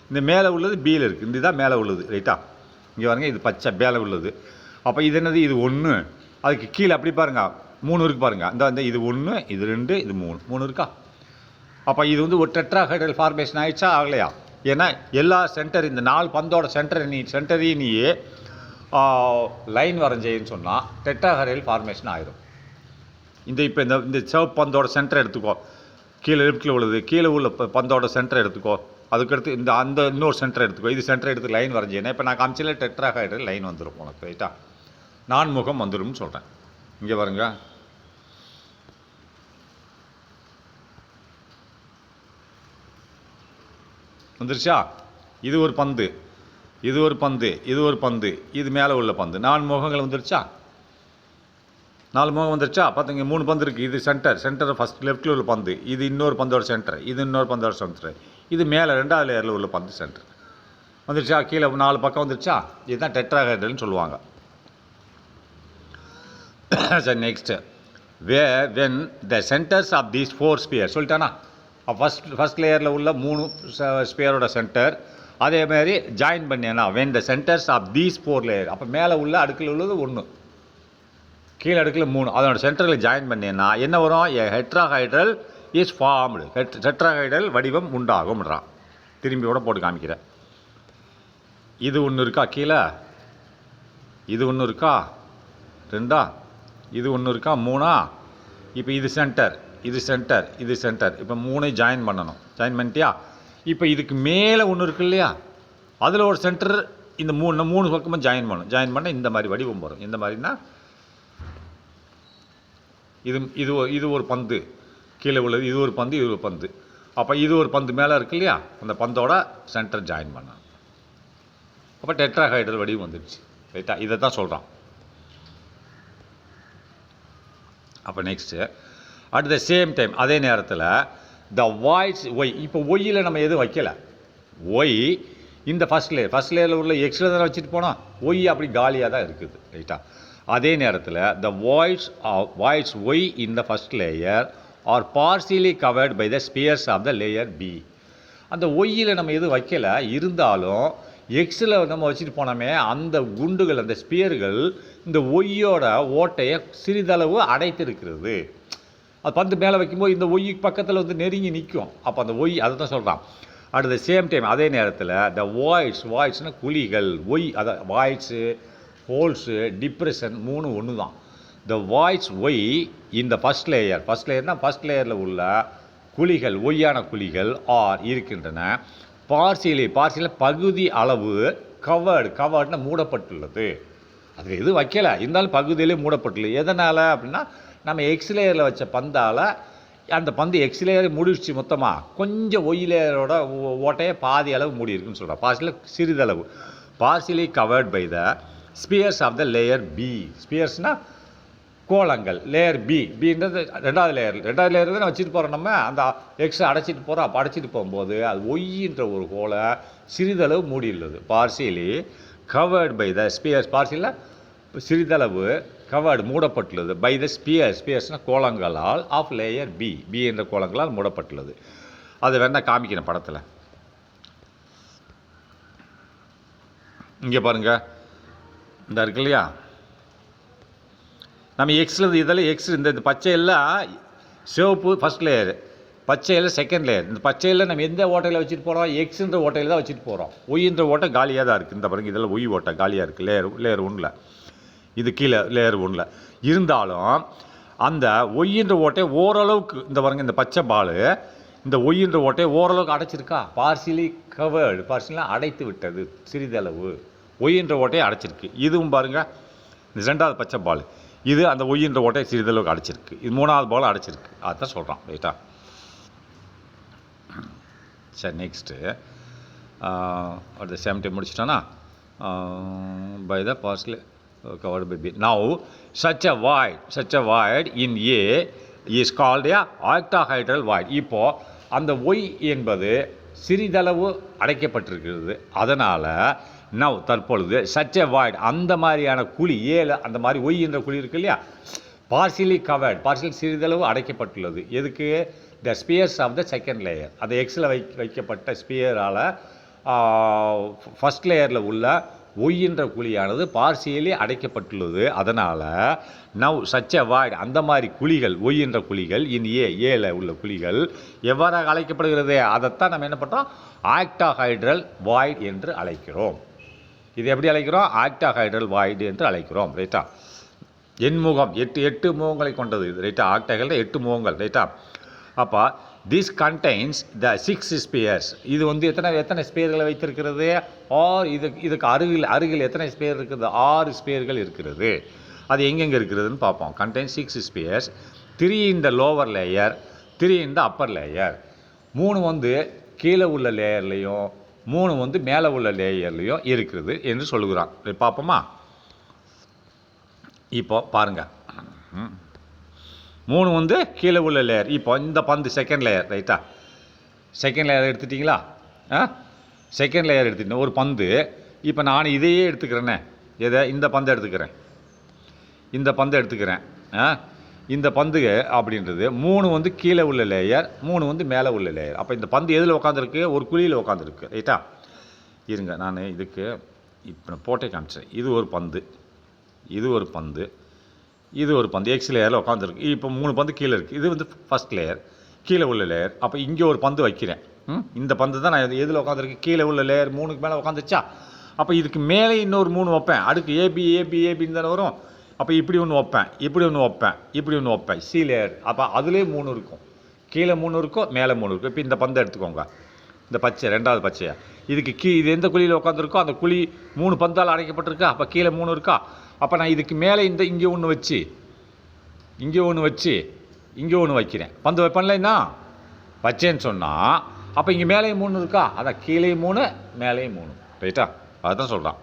இந்த மேலே உள்ளது பியில் இருக்குது. இந்த இதான் மேலே உள்ளது, ரைட்டா? இங்கே பாருங்க, இது பச்சை மேலே உள்ளது. அப்போ இது என்னது? இது 1. அதுக்கு கீழே அப்படி பாருங்கள் 3 இருக்குது பாருங்கள். இந்த இது 1, இது 2, இது 3 இருக்கா? அப்போ இது வந்து ஒரு டெட்ராஹைட்ரல் ஃபார்மேஷன் ஆகிடுச்சா? ஆகலையா? ஏன்னா எல்லா சென்டர், இந்த 4 பந்தோட சென்டரையும் நீயே லைன் வரைஞ்சேன்னு சொன்னால் டெட்ராஹைட்ரல் ஃபார்மேஷன் ஆயிடும். இப்போ இந்த சிவப்பு பந்தோட சென்டரை எடுத்துக்கோ, கீழே லெஃப்ட்டில் உள்ளது, கீழே உள்ள பந்தோட சென்டரை எடுத்துக்கோ, அதுக்கடுத்து அந்த இன்னொரு சென்டரை எடுத்துக்கோ, இது சென்டரை எடுத்து லைன் வரைஞ்சேன்னா இப்போ நான் காமிச்சில டெட்ராஹைட்ரல் லைன் வந்துடும் உனக்கு, ரைட்டா? நான்முகம் வந்துடும்னு சொல்கிறேன். இங்கே பாருங்க, வந்துருச்சா? இது ஒரு பந்து, இது ஒரு பந்து, இது ஒரு பந்து, இது மேலே உள்ள பந்து. 4 முகங்கள் வந்துருச்சா? 4 முகம் வந்துருச்சா? பார்த்துங்க, 3 பந்து இருக்குது. இது சென்டர் ஃபஸ்ட் லெஃப்ட்டில் உள்ள பந்து, இது இன்னொரு பந்தோட சென்டர், இது இன்னொரு பந்தோட சென்டர், இது மேலே 2வது லேயரில் உள்ள பந்து சென்டர் வந்துருச்சா? கீழே 4 பக்கம் வந்துருச்சா? இதுதான் டெட்ராஹைட்ரல்னு சொல்லுவாங்க. சரி, next when the centres of these 4 sphere சொல்லிட்டானா? ஃபஸ்ட் லேயரில் உள்ள 3 ஸ்பியரோட சென்டர் அதேமாதிரி ஜாயின் பண்ணியானா when the centres of these 4 layer, அப்போ மேலே உள்ள அடுக்கில் உள்ளது 1, கீழே அடுக்கில் 3, அதோட சென்டரில் ஜாயின் பண்ணினா என்ன வரும்? ஹெட்ராஹைட்ரல் இஸ் ஃபார்ம்டு. டெட்ராஹைட்ரல் வடிவம் உண்டாகும்ன்றான். திரும்பி கூட போட்டு காமிக்கிறேன். இது 1 இருக்கா கீழே? இது 1 இருக்கா? 2ஆ? இது 1 இருக்கா? 3ஆ? இப்போ இது சென்டர், இது சென்டர், இது சென்டர். இப்போ 3 ஜாயின் பண்ணணும். ஜாயின் பண்ணிட்டியா? இப்போ இதுக்கு மேலே 1 இருக்கு இல்லையா? அதில் ஒரு சென்டர், இந்த 3 பக்கமும் ஜாயின் பண்ணணும். ஜாயின் பண்ண இந்த மாதிரி வடிவம் வரும். இந்த மாதிரினா இது ஒரு பந்து, கீழே உள்ளது இது ஒரு பந்து, இது ஒரு பந்து. அப்போ இது ஒரு பந்து மேலே இருக்கு இல்லையா? அந்த பந்தோட சென்டர் ஜாயின் பண்ணணும். அப்போ டெட்ராஹைட்ரல் வடிவம் வந்துடுச்சு, ரைட்டா? இதை தான் சொல்கிறான். அப்போ next at the same time, அதே நேரத்தில் த வாய்ஸ் ஒய். இப்போ ஒய்யில் நம்ம எதுவும் வைக்கலை. ஒய் இந்த ஃபஸ்ட் லேயரில் உள்ள எக்ஸில் தானே வச்சுட்டு போனோம். ஒய் அப்படி காலியாக தான் இருக்குது, ரைட்டா? அதே நேரத்தில் the voids Y in the first layer are partially covered by the spheres of the layer B. அந்த ஒய்யில் நம்ம எதுவும் வைக்கலை, இருந்தாலும் எக்ஸில் நம்ம வச்சுட்டு போனோமே அந்த குண்டுகள், அந்த ஸ்பியர்கள் இந்த ஒய்யோட ஓட்டையை சிறிதளவு அடைத்திருக்கிறது. அது பந்து மேலே வைக்கும்போது இந்த ஒய்க்கு பக்கத்தில் வந்து நெருங்கி நிற்கும். அப்போ அந்த ஒய் அதை தான் சொல்கிறான். அட் த சேம் டைம், அதே நேரத்தில் த வாய்ஸ்னால் குழிகள், ஒய் அதை வாய்ஸு, ஹோல்ஸு, டிப்ரெஷன் 3 ஒன்று தான். த வாய்ஸ் ஒய் இந்த ஃபஸ்ட் லேயர்னால் ஃபஸ்ட் லேயரில் உள்ள குழிகள், ஒய்யான குழிகள் ஆர் இருக்கின்றன. பார்சியலி பகுதி அளவு கவர்டுனா மூடப்பட்டுள்ளது. அதில் எதுவும் வைக்கலை, இருந்தாலும் பகுதியிலே மூடப்பட்டுள்ளது. எதனால் அப்படின்னா நம்ம எக்ஸ் லேயரில் வச்ச பந்தால் அந்த பந்து எக்ஸ் லேயரை மூடிடுச்சு மொத்தமாக. கொஞ்சம் ஒய் லேயரோட ஓட்டையை பாதி அளவு மூடி இருக்குன்னு சொல்கிறோம். சிறிதளவு partially covered by the spheres of the layer B. ஸ்பியர்ஸ்னால் கோளங்கள். லேயர் பின்றது 2வது லேயர் தானே வச்சுட்டு போகிறோம். நம்ம அந்த எக்ஸை அடைச்சிட்டு போகிறோம். அப்போ அடைச்சிட்டு போகும்போது அது ஒய்ன்ற ஒரு கோளை சிறிதளவு மூடியுள்ளது. Partially covered by the spheres, பார்சியலில் சிறிதளவு கவர்டு மூடப்பட்டுள்ளது பை த ஸ்பியர்ஸ்னால் கோளங்களால் ஆஃப் லேயர் பி என்ற கோளங்களால் மூடப்பட்டுள்ளது. அதை வேணால் காமிக்கிறேன் படத்தில். இங்கே பாருங்கள், இந்த இருக்கு இல்லையா? நம்ம எக்ஸில் இதெல்லாம் எக்ஸ் இந்த பச்சையெல்லாம் சிவப்பு ஃபஸ்ட் லேயர், பச்சையில் செகண்ட் லேயர். இந்த பச்சையில் நம்ம எந்த ஓட்டையில் வச்சுட்டு போகிறோம்? எக்ஸுன்ற ஓட்டையில் தான் வச்சுட்டு போகிறோம். ஒய்ன்ற ஓட்டை காலியாக தான் இருக்குது. இந்த பாருங்க, இதெல்லாம் ஒய் ஓட்டை காலியாக இருக்குது. லேயர் 1ல், இது கீழே லேயர் 1ல் இருந்தாலும் அந்த ஒய்ன்ற ஓட்டை ஓரளவுக்கு, இந்த பாருங்க, இந்த பச்சை பால் இந்த ஒய்ன்ற ஓட்டையை ஓரளவுக்கு அடைச்சிருக்கா? பார்சியலி கவர்டு, பார்சியலாக அடைத்து விட்டது சிறிதளவு. ஒய்ன்ற ஓட்டையை அடைச்சிருக்கு. இதுவும் பாருங்கள், இந்த 2வது பச்சை பால், இது அந்த ஒய்ன்ற ஓட்டையை சிறிதளவுக்கு அடைச்சிருக்கு. இது 3வது பால் அடைச்சிருக்கு. அதுதான் சொல்கிறான். ரைட்டா? சரி, நெக்ஸ்ட்டு அடுத்த 70 முடிச்சிட்டோன்னா by the partially covered by B. Now, such a void in A is called a octahedral void. இப்போ அந்த Y என்பது சிறிதளவு அடைக்கப்பட்டிருக்கிறது. அதனால் நவ் தற்பொழுது such a void, அந்த மாதிரியான குழி ஏல, அந்த மாதிரி Y என்ற குழி இருக்கு இல்லையா, பார்சியலி கவர்ட், பார்சியல் சிறிதளவு அடைக்கப்பட்டுள்ளது. எதுக்கு? The spheres of the second layer. அந்த எக்ஸில் வைக்கப்பட்ட ஸ்பியரால் ஃபஸ்ட் லேயரில் உள்ள ஒய்ன்ற குழியானது பார்சியலி அடைக்கப்பட்டுள்ளது. அதனால் நவ் சச் எ வாய்ட், அந்த மாதிரி குழிகள், ஒய்ன்ற குழிகள் இன் ஏல உள்ள குழிகள் எவ்வாறாக அழைக்கப்படுகிறது? அதைத்தான் நம்ம என்ன பண்ணுறோம்? ஆக்டாஹைட்ரல் வாய்ட் என்று அழைக்கிறோம். இது எப்படி அழைக்கிறோம்? ஆக்டாஹைட்ரல் வாய்ட் என்று அழைக்கிறோம். ரைட்டா? எண்முகம், 8 முகங்களை கொண்டது இது. ரைட்டா? ஆக்டாஹைட்ரல் 8 முகங்கள். ரைட்டா? அப்போ திஸ் கண்டெய்ன்ஸ் த 6 ஸ்பியர்ஸ். இது வந்து எத்தனை ஸ்பியர்களை வைத்திருக்கிறது? இதுக்கு அருகில் எத்தனை ஸ்பியர் இருக்குது? 6 ஸ்பியர்கள் இருக்கிறது. அது எங்கெங்கே இருக்கிறதுன்னு பார்ப்போம். Contains 6 Spears, 3 in the lower layer, 3 in the upper layer. 3 வந்து கீழே உள்ள லேயர்லையும் 3 வந்து மேலே உள்ள லேயர்லையும் இருக்கிறது என்று சொல்லுகிறான். பார்ப்போமா? இப்போ பாருங்கள், 3 வந்து கீழே உள்ள லேயர். இப்போ இந்த பந்து செகண்ட் லேயர். ரைட்டா? செகண்ட் லேயர் எடுத்துட்டிங்களா? செகண்ட் லேயர் எடுத்துட்டேன். ஒரு பந்து. இப்போ நான் இதையே எடுத்துக்கிறேன்னே. இந்த பந்தை எடுத்துக்கிறேன். இந்த பந்தை எடுத்துக்கிறேன். இந்த பந்து அப்படின்றது 3 வந்து கீழே உள்ள லேயர், 3 வந்து மேலே உள்ள லேயர். அப்போ இந்த பந்து எதில் உட்காந்துருக்கு? ஒரு குழியில் உட்காந்துருக்கு. ரைட்டா? இருங்க, நான் இதுக்கு இப்போ நான் போட்டே காமிச்சேன். இது ஒரு பந்து, இது ஒரு பந்து, இது ஒரு பந்து எக்ஸ் லேயரில் உட்காந்துருக்கு. இப்போ 3 பந்து கீழே இருக்குது. இது வந்து ஃபஸ்ட் லேயர், கீழே உள்ள லேயர். அப்போ இங்கே ஒரு பந்து வைக்கிறேன். இந்த பந்து தான் நான் எதில் உட்காந்துருக்கு? கீழே உள்ள லேயர் 3க்கு மேலே உட்காந்துச்சா? அப்போ இதுக்கு மேலே இன்னொரு 3 வைப்பேன். அடுக்கு ஏபின்னு தானே வரும். அப்போ இப்படி ஒன்று வைப்பேன், இப்படி ஒன்று வைப்பேன், இப்படி ஒன்று வைப்பேன். C layer. அப்போ அதுலேயே 3 இருக்கும். கீழே 3 இருக்கும், மேலே 3 இருக்கும். இப்போ இந்த பந்தை எடுத்துக்கோங்க, இந்த பச்சை 2வது பச்சையா. இதுக்கு இது எந்த குழியில் உட்காந்துருக்கோ அந்த குழி 3 பந்தால் அடைக்கப்பட்டிருக்கா? அப்போ கீழே 3 இருக்கா? அப்போ நான் இதுக்கு மேலே இங்கே ஒன்று வச்சு, இங்கே ஒன்று வச்சு, இங்கே ஒன்று வைக்கிறேன். பந்து வைப்பேன்லைன்னா வச்சேன்னு சொன்னால் அப்போ இங்கே மேலேயும் 3 இருக்கா? அதான் கீழே 3 மேலேயும் 3. ரைட்டா? அதுதான் சொல்கிறான்.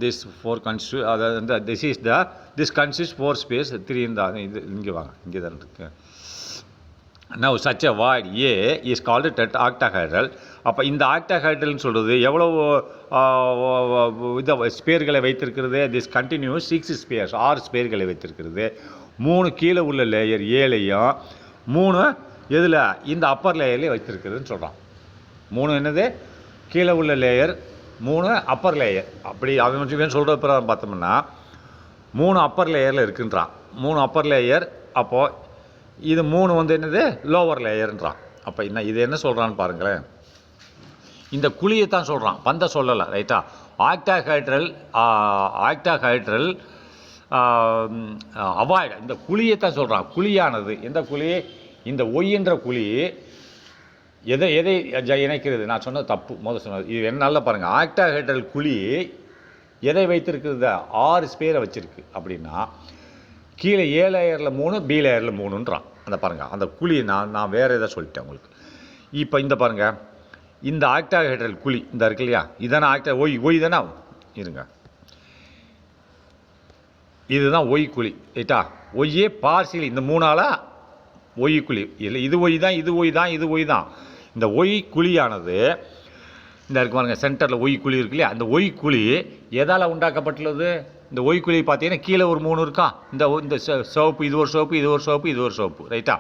This 4 consists this consists 4 space 3 in the இது இங்கே வாங்க, இங்கே தான் இருக்கு. Now such a void A is called octahedral. அப்போ இந்த ஆக்டாஹைட்ரல்னு சொல்கிறது எவ்வளவு ஸ்பேர்களை வைத்திருக்கிறது? திஸ் கண்டினியூஸ் 6 ஸ்பேர்ஸ், 6 ஸ்பேர்களை வைத்திருக்கிறது. 3 கீழே உள்ள லேயர் ஏலையும் 3 எதில்? இந்த அப்பர் லேயர்லேயே வைத்திருக்கிறதுன்னு சொல்கிறான். 3 என்னது? கீழே உள்ள லேயர், 3 அப்பர் லேயர். அப்படி அவன் சொல்கிற பிறகு பார்த்தோம்னா 3 அப்பர் லேயரில் இருக்குன்றான். 3 அப்பர் லேயர். அப்போது இது 3 வந்து என்னது? லோவர் லேயர்ன்றான். அப்போ இது என்ன சொல்கிறான்னு பாருங்களேன். இந்த குழியை தான் சொல்கிறான், பந்தை சொல்லலை. ரைட்டா? ஆக்டாஹைட்ரல் அவாய்ட், இந்த குழியை தான் சொல்கிறான். குழியானது எந்த குழி? இந்த ஒய்ன்ற குழி எதை இணைக்கிறது? நான் சொன்னது தப்பு, சொன்னது. இது என்ன நல்லா பாருங்கள். ஆக்டாஹைட்ரல் குழி எதை வைத்திருக்கிறது? 6 ஸ்பேரை வச்சுருக்கு. அப்படின்னா கீழே ஏ லேயரில் 3, பி லேயரில் 3ன்றான். அந்த பாருங்கள், அந்த குழி நான் வேறு எதை சொல்லிட்டேன் உங்களுக்கு. இப்போ இந்த பாருங்கள், இந்த ஆக்டாஹைட்ரல் குழி இந்த இருக்கு இல்லையா, இதான ஒய் தானே? இருங்க, இதுதான் ஒய் குழி. ரைட்டா? ஒய்யே பார்சியலி, இந்த 3ஆல் ஒய் குழி இல்லை. இது ஒய் தான், இது ஒய் தான், இது ஒய் தான். இந்த ஒய் குழியானது இந்த இருக்கு பாருங்கள், சென்டரில் ஒய் குழி இருக்கு இல்லையா, அந்த ஒய் குழி எதால் உண்டாக்கப்பட்டுள்ளது? இந்த ஒய் குழி பார்த்தீங்கன்னா கீழே ஒரு 3 இருக்கா? இந்த சிவப்பு, இது ஒரு சிவப்பு, இது ஒரு சிவப்பு, இது ஒரு சிவப்பு. ரைட்டா?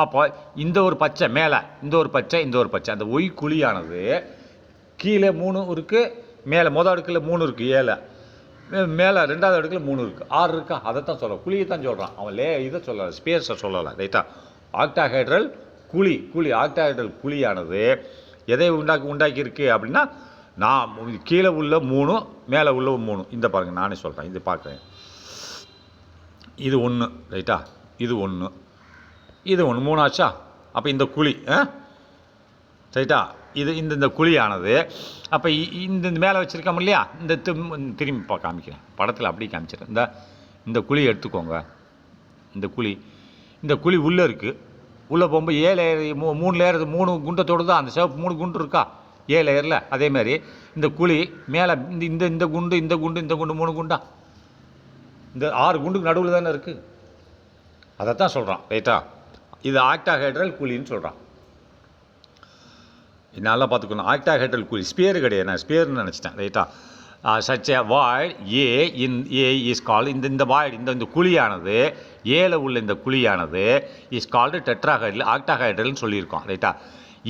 அப்போ இந்த ஒரு பச்சை மேலே, இந்த ஒரு பச்சை, இந்த ஒரு பச்சை. அந்த ஒய் குழியானது கீழே 3 இருக்குது, மேலே அடுக்கில் 3 இருக்குது, ஏழை. மேலே 2வது அடுக்கில் 3 இருக்குது, 6 இருக்கா? அதை தான் சொல்கிறான், குழியை தான் சொல்கிறான் அவன். இதை சொல்லலை, ஸ்பேஸை சொல்லலை. ரைட்டா? ஆக்டாஹைட்ரல் குழி ஆக்டாஹைட்ரல் குழியானது எதை உண்டாக்கியிருக்கு அப்படின்னா, நான் கீழே உள்ள 3 மேலே உள்ள 3. இந்த பாருங்கள், நானே சொல்கிறேன், இது பார்க்குறேன். இது 1. ரைட்டா? இது 1, இது 1, 3 ஆச்சா? அப்போ இந்த குழி ரைட்டா, இது இந்த குழியானது அப்போ இந்த மேலே வச்சுருக்கோம் இல்லையா, இந்த திரும்பி காமிக்கிறேன் படத்தில், அப்படி காமிச்சிடுறேன். இந்த குழி எடுத்துக்கோங்க. இந்த குழி உள்ளே இருக்குது. உள்ளே போகும்போது 7 லேயர் 3 லேயர் 3 குண்டத்தோடு தான் அந்த சிவப்பு 3 குண்டு இருக்கா 7 லேயரில். அதேமாதிரி இந்த குழி மேலே இந்த குண்டு 3 குண்டா, இந்த 6 குண்டுக்கு நடுவில் தானே இருக்குது. அதைத்தான் சொல்கிறான். ரைட்டா? இது ஆக்டாஹைட்ரல் குழின்னு சொல்கிறான். நல்லா பார்த்துக்கணும். ஆக்டாஹைட்ரல் குழி ஸ்பியர் கிடையாது, நான் ஸ்பியர்னு நினச்சிட்டேன். ரைட்டா? Such a void A is called, இந்த வாய்ட் இந்த குழியானது ஏல உள்ள இந்த குழியானது இஸ் கால்டு டெட்ராஹைட்ரல் ஆக்டாஹைட்ரல்னு சொல்லியிருக்கோம். ரைட்டா?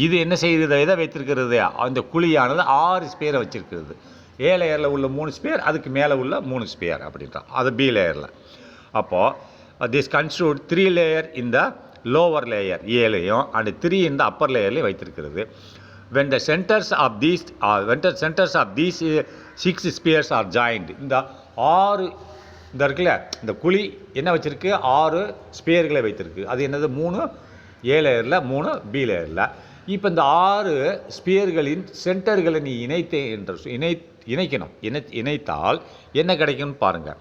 இது என்ன செய்கிறது, எதை வைத்திருக்கிறது, அந்த குழியானது 6 ஸ்பியரை வச்சுருக்கிறது. ஏ லேயரில் உள்ள 3 ஸ்பியர், அதுக்கு மேலே உள்ள 3 ஸ்பியர் அப்படின்றான். அது பி லேயரில். அப்போது திஸ் கன்ஸ்டியூட் 3 லேயர் இந்த லோவர் லேயர் ஏலையும் அண்ட் 3 இந்த அப்பர் லேயர்லையும் வைத்திருக்கிறது. when the centers of these 6 spheres are joined, இந்த 6 இந்த இருக்குல்ல, இந்த குழி என்ன வச்சுருக்கு, 6 ஸ்பியர்களை வைத்திருக்கு. அது என்னது, 3 ஏ லேயரில், 3 பி லேயரில். இப்போ இந்த 6 ஸ்பியர்களின் சென்டர்களை நீ இணைத்தால் என்ன கிடைக்கும்னு பாருங்கள்.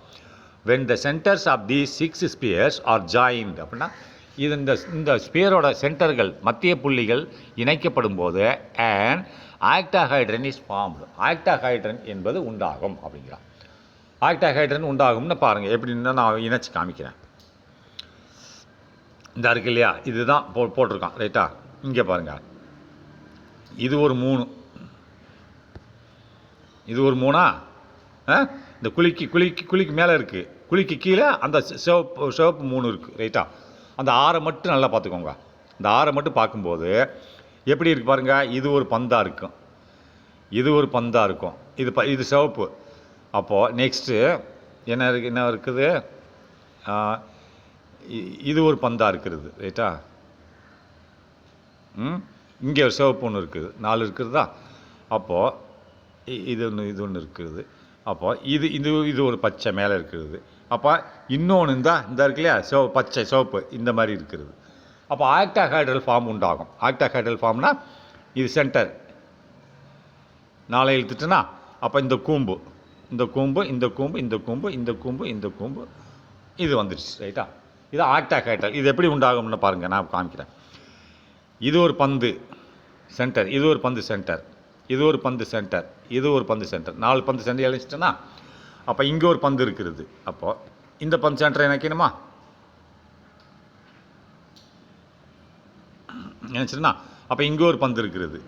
when the centers of these 6 spheres are joined அப்படின்னா, இது இந்த ஸ்பியரோட சென்டர்கள் மத்திய புள்ளிகள் இணைக்கப்படும் போது அண்ட் ஆக்டாஹைட்ரன் இஸ் ஃபார்ம்டு, ஆக்டாஹைட்ரன் என்பது உண்டாகும் அப்படிங்கிறான். ஆக்டாஹைட்ரன் உண்டாகும்னு பாருங்கள். எப்படின்னா நான் இணைச்சி காமிக்கிறேன். இந்த இருக்கு இல்லையா, இதுதான் போட்டிருக்கான். ரைட்டா? இங்கே பாருங்கள், இது ஒரு 3, இது ஒரு 3. இந்த குழிக்கு மேலே இருக்குது, குழிக்கு கீழே அந்த சிவப்பு 3 இருக்குது. ரைட்டா? அந்த 6 மட்டும் நல்லா பார்த்துக்கோங்க. இந்த 6 மட்டும் பார்க்கும்போது எப்படி இருக்குது பாருங்கள். இது ஒரு பந்தாக இருக்கும், இது ஒரு பந்தாக இருக்கும், இது சிவப்பு. அப்போது நெக்ஸ்ட்டு என்ன இருக்குது, இது ஒரு பந்தாக இருக்கிறது. ரைட்டா? இங்கே ஒரு சிவப்பு ஒன்று இருக்குது, 4 இருக்கிறதா. அப்போது இது ஒன்று இருக்குது. அப்போது இது ஒரு பச்சை மேலே இருக்கிறது. அப்போ இன்னொன்று இந்த இருக்கு இல்லையா, பச்சை சிவப்பு இந்த மாதிரி இருக்கிறது. அப்போ ஆக்டாஹைட்ரல் ஃபார்ம் உண்டாகும். ஆக்டாஹைட்ரல் ஃபார்ம்னா இது சென்டர் 4 இழுத்துட்டுனா, அப்போ இந்த கூம்பு இது வந்துடுச்சு. ரைட்டா? இது ஆக்டாஹைட்ரல். இது எப்படி உண்டாகும்னு பாருங்கள், நான் காமிக்கிறேன். இது ஒரு பந்து சென்டர், இது ஒரு பந்து சென்டர், இது ஒரு பந்து சென்டர், இது ஒரு பந்து சென்டர், 4 பந்து சென்டர் இழைச்சிட்டேன்னா, அப்போ இங்கே ஒரு பந்து இருக்கிறது. அப்போது இந்த பந்து சென்டரை இணைக்கணுமா, நினச்சிட்டுனா, அப்போ இங்கே ஒரு பந்து இருக்கிறது,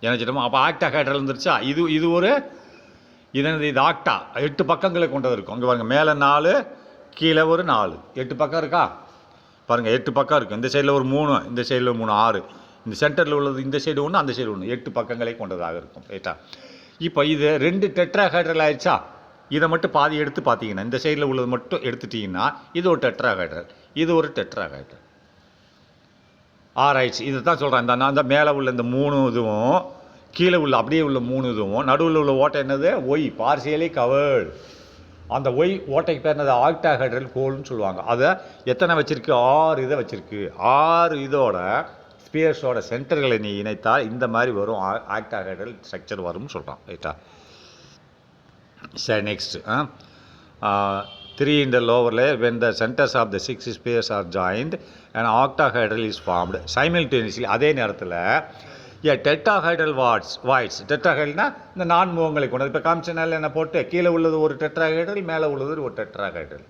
நினச்சிட்டோமா. அப்போ ஆக்டாஹைட்ரல் வந்துருச்சா. இது ஒரு இது ஆக்டா 8 பக்கங்களை கொண்டது இருக்கும். அங்கே பாருங்கள், மேலே 4 கீழே ஒரு 4, 8 பக்கம் இருக்கா பாருங்கள். 8 பக்கம் இருக்குது. இந்த சைடில் ஒரு 3, இந்த சைடில் 3, 6, இந்த சென்டரில் உள்ளது இந்த சைடு 1, அந்த சைடு 1, 8 பக்கங்களை கொண்டதாக இருக்கும். ரைட்டா? இப்போ இது 2 டெட்ராஹைட்ரல் ஆயிடுச்சா. இதை மட்டும் பாதி எடுத்து பார்த்தீங்கன்னா, இந்த சைடில் உள்ளது மட்டும் எடுத்துட்டிங்கன்னா இது ஒரு டெட்ராஹைட்ரல், இது ஒரு டெட்ராஹைட்ரல். ஆராய்ச்சி இதை தான் சொல்கிறேன். அந்த மேலே உள்ள இந்த 3 இதுவும் கீழே உள்ள அப்படியே உள்ள 3 இதுவும் நடுவில் உள்ள ஓட்டை என்னது, ஒய் பார்சியலி கவர்டு. அந்த ஒய் ஓட்டைக்கு பேர் என்னது, ஆக்டாஹைட்ரல் கோல்னு சொல்லுவாங்க. அதை எத்தனை வச்சுருக்கு, 6 இதை வச்சுருக்கு. 6 இதோட ஸ்பியர்ஸோட சென்டர்களை நீ இணைத்தால் இந்த மாதிரி வரும், ஆக்டாஹைட்ரல் ஸ்ட்ரக்சர் வரும்னு சொல்கிறான். ரைட்டா? சரி, next 3 in the lower layer when the centers of the 6 spheres are joined an octahedral is formed simultaneously. அதே நேரத்தில் டெட்ராஹைட்ரல் வாய்ட்ஸ் டெட்ராஹைட்ரல்னா இந்த 4 முகங்களை கொண்டது. இப்போ காமிச்சனால என்ன போட்டு கீழே உள்ளது ஒரு டெட்ராஹைட்ரல், மேலே உள்ளது ஒரு டெட்ராஹைட்ரல்,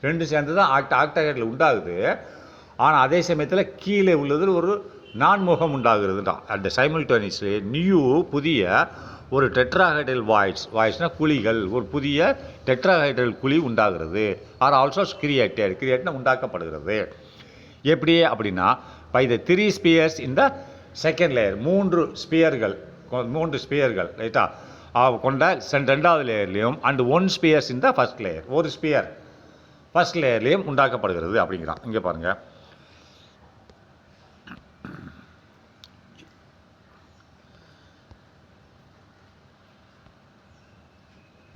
2 சேர்ந்து தான் ஆக்டாஹைட்ரல் உண்டாகுது. ஆனால் அதே சமயத்தில் கீழே உள்ளது ஒரு 4 முகம் உண்டாகிறதுதான். அட் சைமல்டேனியஸ்லி நியூ புதிய ஒரு டெட்ராஹைட்ரல் வாய்ட்ஸ்னால் குழிகள், ஒரு புதிய டெட்ராஹைட்ரல் குழி உண்டாகிறது. ஆர் ஆல்சோ கிரியேட்னா உண்டாக்கப்படுகிறது. எப்படி அப்படின்னா, பை த 3 ஸ்பியர்ஸ் இந்த செகண்ட் லேயர், 3 ஸ்பியர்கள் மூன்று ஸ்பியர்கள் ரைட்டா கொண்ட ரெண்டாவது லேயர்லேயும் அண்ட் ஒன் ஸ்பியர்ஸ் இந்த ஃபர்ஸ்ட் லேயர், ஒரு ஸ்பியர் ஃபர்ஸ்ட் லேயர்லேயும் உண்டாக்கப்படுகிறது அப்படிங்கிறான். இங்கே பாருங்கள்,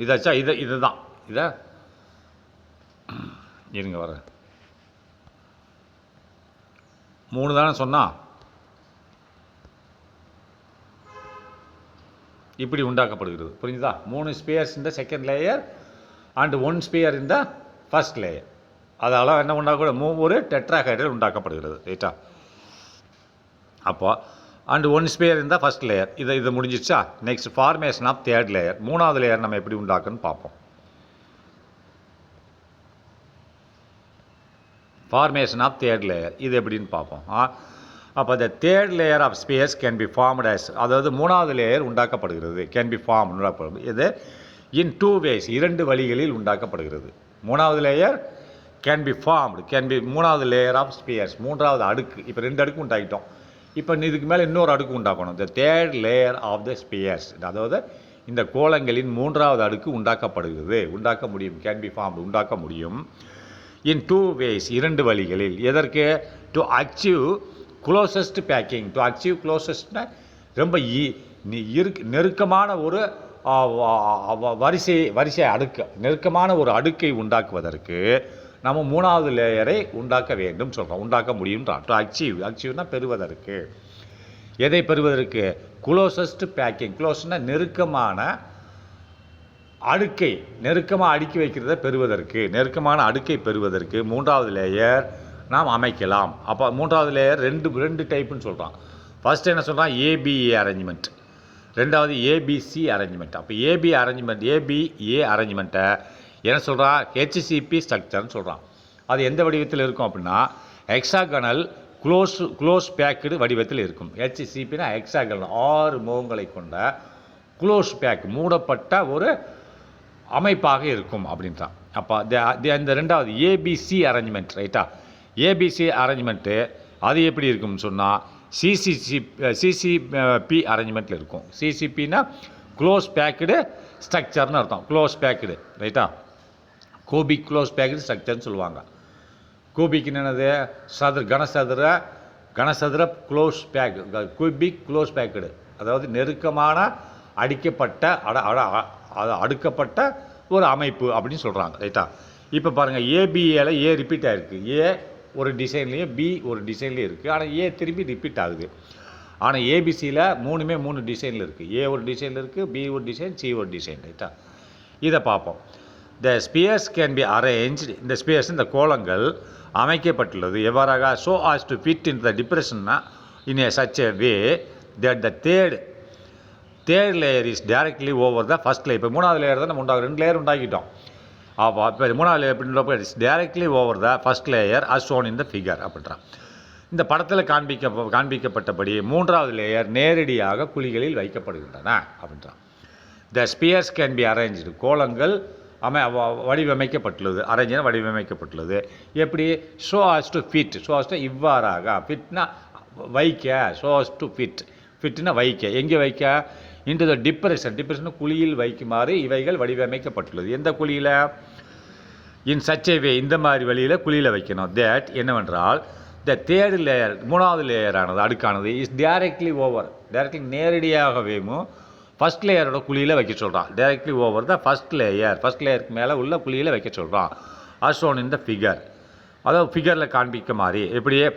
இதாச்சா இதுதான் இதை இருங்க வர 3 தானே சொன்னா, இப்படி உண்டாக்கப்படுகிறது. புரிஞ்சுதா? 3 ஸ்பியர்ஸ் இந்த செகண்ட் லேயர் அண்ட் 1 ஸ்பியர் இந்த ஃபர்ஸ்ட் லேயர். அதால் என்ன உண்டாக்க ஒரு டெட்ராஹைட்ரல் உண்டாக்கப்படுகிறது ரைட்டா. அப்போ அண்ட் 1 ஸ்பியர் இந்த ஃபர்ஸ்ட் லேயர். இது முடிஞ்சிச்சா. Next formation of third layer, 3வது லேயர் நம்ம எப்படி உண்டாக்குன்னு பார்ப்போம். ஃபார்மேஷன் ஆஃப் தேர்ட் லேயர் இது எப்படின்னு பார்ப்போம். அப்போ the third layer of spheres can be formed as, அதாவது 3வது லேயர் உண்டாக்கப்படுகிறது. கேன் பி ஃபார்ம் உண்டாக்கப்படுகிறது. இது இன் 2 ways, 2 வழிகளில் உண்டாக்கப்படுகிறது. 3வது layer can be formed, can be 3வது லேயர் ஆஃப் ஸ்பியர்ஸ், 3வது அடுக்கு. இப்போ 2 அடுக்கு உண்டாக்கிட்டோம். இப்போ இதுக்கு மேலே இன்னொரு அடுக்கு உண்டாக்கணும். The third layer of the spheres, அதாவது இந்த கோளங்களின் 3வது அடுக்கு உண்டாக்கப்படுகிறது. உண்டாக்க முடியும், கேன் பி ஃபார்ம்டு உண்டாக்க முடியும். இன் 2 ways, 2 வழிகளில். எதற்கு? To achieve closest packing. To achieve க்ளோசஸ்ட்னா ரொம்ப நெருக்கமான ஒரு வரிசை அடுக்கு, நெருக்கமான ஒரு அடுக்கை உண்டாக்குவதற்கு நம்ம 3வது லேயரை உண்டாக்க வேண்டும் சொல்கிறோம், உண்டாக்க முடியும்ன்றான். டு அச்சீவ்னா பெறுவதற்கு. எதை பெறுவதற்கு? Closest packing. க்ளோஸ்னா நெருக்கமான அடுக்கை, நெருக்கமாக அடுக்கி வைக்கிறத பெறுவதற்கு, நெருக்கமான அடுக்கை பெறுவதற்கு 3வது லேயர் நாம் அமைக்கலாம். அப்போ 3வது லேயர் ரெண்டு டைப்புன்னு சொல்கிறான். ஃபர்ஸ்ட் என்ன சொல்கிறான்? ஏபிஏ அரேஞ்ச்மெண்ட், ரெண்டாவது ஏபிசி அரேஞ்ச்மெண்ட். அப்போ ஏபிஏ அரேஞ்ச்மெண்ட்டை என்ன சொல்கிறான்? ஹெச்சிசிபி ஸ்ட்ரக்சர்னு சொல்கிறான். அது எந்த வடிவத்தில் இருக்கும் அப்படின்னா ஹெக்ஸாகனல் க்ளோஸ் பேக்கடு வடிவத்தில் இருக்கும். ஹெச்சிசிபினா ஹெக்ஸாகனல் 6 முகங்களை கொண்ட க்ளோஸ் பேக், மூடப்பட்ட ஒரு அமைப்பாக இருக்கும் அப்படின்றான். அப்போ இந்த ரெண்டாவது ஏபிசி அரேஞ்ச்மெண்ட் ரைட்டா. ஏபிசி அரேஞ்ச்மெண்ட்டு அது எப்படி இருக்கும்னு சொன்னால் சிசிபி அரேஞ்ச்மெண்ட்டில் இருக்கும். சிசிபின்னா க்ளோஸ் பேக்கடு ஸ்ட்ரக்சர்னு அர்த்தம். க்ளோஸ் பேக்கடு ரைட்டா. கூபிக் க்ளோஸ் பேக்கடு ஸ்ட்ரக்சர்னு சொல்லுவாங்க. கூபிக்னு என்னது? கனசதுர க்ளோஸ் பேக், கூபிக் க்ளோஸ் பேக்கடு, அதாவது நெருக்கமான அடுக்கப்பட்ட ஒரு அமைப்பு அப்படின்னு சொல்கிறாங்க ரைட்டா. இப்போ பாருங்கள், ஏபிஏல ஏ ரிப்பீட் ஆகிருக்கு. ஏ ஒரு டிசைன்லேயும் பி ஒரு டிசைன்லேயும் இருக்குது. ஆனால் ஏ திரும்பி ரிப்பீட் ஆகுது. ஆனால் ஏபிசியில் 3 டிசைனில் இருக்குது. ஏ ஒரு டிசைனில் இருக்குது, பி ஒரு டிசைன், சி ஒரு டிசைன் ரைட்டா. இதை பார்ப்போம். The spheres can be arranged, இந்த ஸ்பியர்ஸ் இந்த கோளங்கள் அமைக்கப்பட்டுள்ளது எவ்வாறாக? So as to fit in the டிப்ரெஷன்னா in a such a way that the third layer is directly over the first layer. இப்போ 3வது லேயர் தான் நம்ம 2 லேயர் உண்டாக்கிட்டோம். அப்போ இப்போ 3வது லேயர் அப்படின்றப்ப it's directly over the first layer as shown in the figure அப்படின்றான். இந்த படத்தில் காண்பிக்கப்பட்டபடி 3வது லேயர் நேரடியாக குழிகளில் வைக்கப்படுகின்றன அப்படின்றான். த ஸ்பியர்ஸ் கேன் பி அரேஞ்ச்டு, கோளங்கள் வடிவமைக்கப்பட்டுள்ளது. வடிவமைக்கப்பட்டுள்ளது எப்படி? Show as to fit, show as to இவ்வாறாக, ஃபிட்னா வைக்க, ஷோ ஆஸ் டு ஃபிட்னா வைக்க. எங்கே வைக்க? இன்டு த டிப்ரெஷன் குழியில் வைக்குமாறு இவைகள் வடிவமைக்கப்பட்டுள்ளது. எந்த குழியில்? இன் சச் எ வே, இந்த மாதிரி வழியில் குழியில் வைக்கணும். தேட் என்னவென்றால் த தேர்ட் லேயர், 3வது லேயரானது அடுக்கானது இஸ் டைரக்ட்லி ஓவர், டைரக்ட்லி நேரடியாகவேமோ ஃபஸ்ட் லேயரோட குழியில் வைக்க சொல்கிறான். டைரக்ட்லி ஓவர் த ஃபஸ்ட் லேயருக்கு மேலே உள்ள குழியில் வைக்க சொல்கிறான். As shown in the figure, அதாவது ஃபிகரில் காண்பிக்க மாதிரி. எப்படியே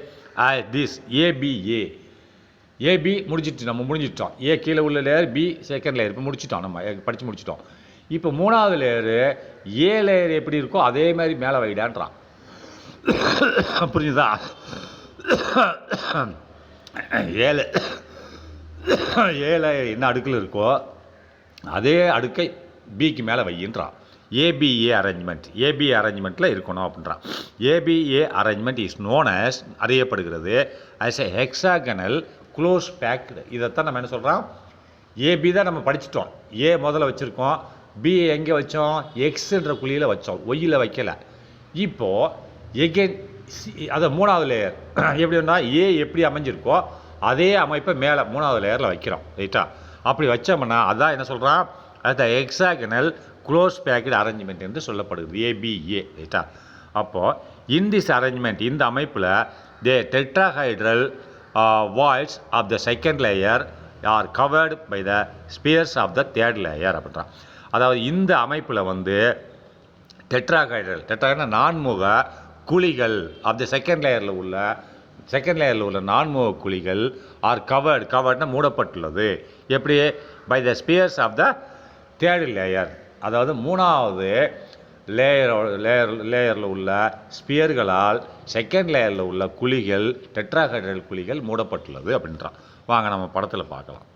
திஸ் ஏபி முடிஞ்சிட்டோம். ஏ கீழே உள்ள லேயர், பி செகண்ட் லேயர் இப்போ முடிச்சிட்டோம், நம்ம படித்து முடிச்சிட்டோம். இப்போ 3வது லேயரு ஏ லேயர் எப்படி இருக்கோ அதே மாதிரி மேலே வைடான்றான். புரிஞ்சுதா? ஏ லேயர் என்ன அடுக்கில் இருக்கோ அதே அடுக்கை பிக்கு மேலே வையின்றான். ஏபிஏ அரேஞ்ச்மெண்ட்டில் இருக்கணும் அப்படின்றான். ABA arrangement is known as, அறியப்படுகிறது as a hexagonal close packed. இதைத்தான் நம்ம என்ன சொல்கிறோம்? ஏபி தான் நம்ம படிச்சிட்டோம். ஏ முதல்ல வச்சுருக்கோம், பி எங்கே வச்சோம்? எக்ஸ்ன்ற குழியில் வச்சோம், ஒய்யில் வைக்கலை. இப்போது எகெயின் அதை 3வது லேயர் எப்படின்னா ஏ எப்படி அமைஞ்சிருக்கோ அதே அமைப்பை மேலே 3வது லேயரில் வைக்கிறோம் ரைட்டா. அப்படி வச்சோம்னா அதான் என்ன சொல்கிறான், அது ஹெக்ஸாகனல் க்ளோஸ் பேக்கட் அரேஞ்ச்மெண்ட் என்று சொல்லப்படுது, ஏபிஏ. ரைட்டா? அப்போது இன் திஸ் அரேஞ்ச்மெண்ட், இந்த அமைப்பில் the tetrahedral voids of the second layer are covered by the spheres of the third layer அப்படின்றான். அதாவது இந்த அமைப்பில் வந்து டெட்ராஹைட்ரல் நான்முக குழிகள் ஆஃப் த செகண்ட் லேயரில் உள்ள நான்முக குழிகள் ஆர் கவர்ட்னா மூடப்பட்டுள்ளது. எப்படி? By the spheres of the third layer, அதாவது மூணாவது லேயரில் உள்ள ஸ்பியர்களால் செகண்ட் லேயரில் உள்ள குழிகள், டெட்ராஹைட்ரல் குழிகள் மூடப்பட்டுள்ளது அப்படின்றான். வாங்க நம்ம படத்தில் பார்க்கலாம்.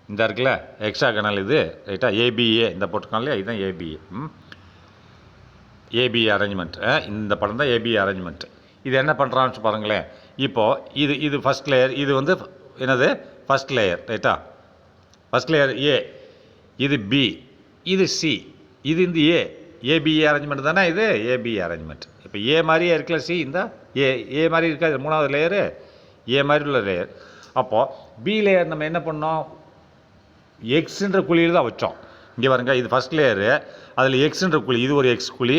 இந்த இருக்குல்ல ஹெக்ஸாகனல், இது ரைட்டா, ஏபிஏ இந்த போட்டிருக்கான் இல்லையா, இதுதான் ஏபிஏ. ABA arrangement. இந்த படம் தான் ஏபிஏ அரேஞ்ச்மெண்ட். இது என்ன பண்ணுறான்னு பாருங்களேன். இப்போது இது ஃபஸ்ட் லேயர், இது வந்து என்னது ஃபஸ்ட் லேயர். ரைட்டா? ஃபஸ்ட் லேயர் ஏ, இது பி, இது சி, இது இந்த ஏபிஏ அரேஞ்ச்மெண்ட் தானே இது ஏபிஏ அரேஞ்ச்மெண்ட். இப்போ ஏ மாதிரியே இருக்குல்ல சி, இந்த ஏ மாதிரி இருக்காது மூணாவது லேயரு, ஏ மாதிரி உள்ள லேயர். அப்போது பி லேயர் நம்ம என்ன பண்ணோம், எக்ஸுன்ற குழியில் தான் வச்சோம். இங்கே பாருங்க, இது ஃபஸ்ட் லேயரு, அதில் எக்ஸுன்ற குழி, இது ஒரு எக்ஸ் குழி,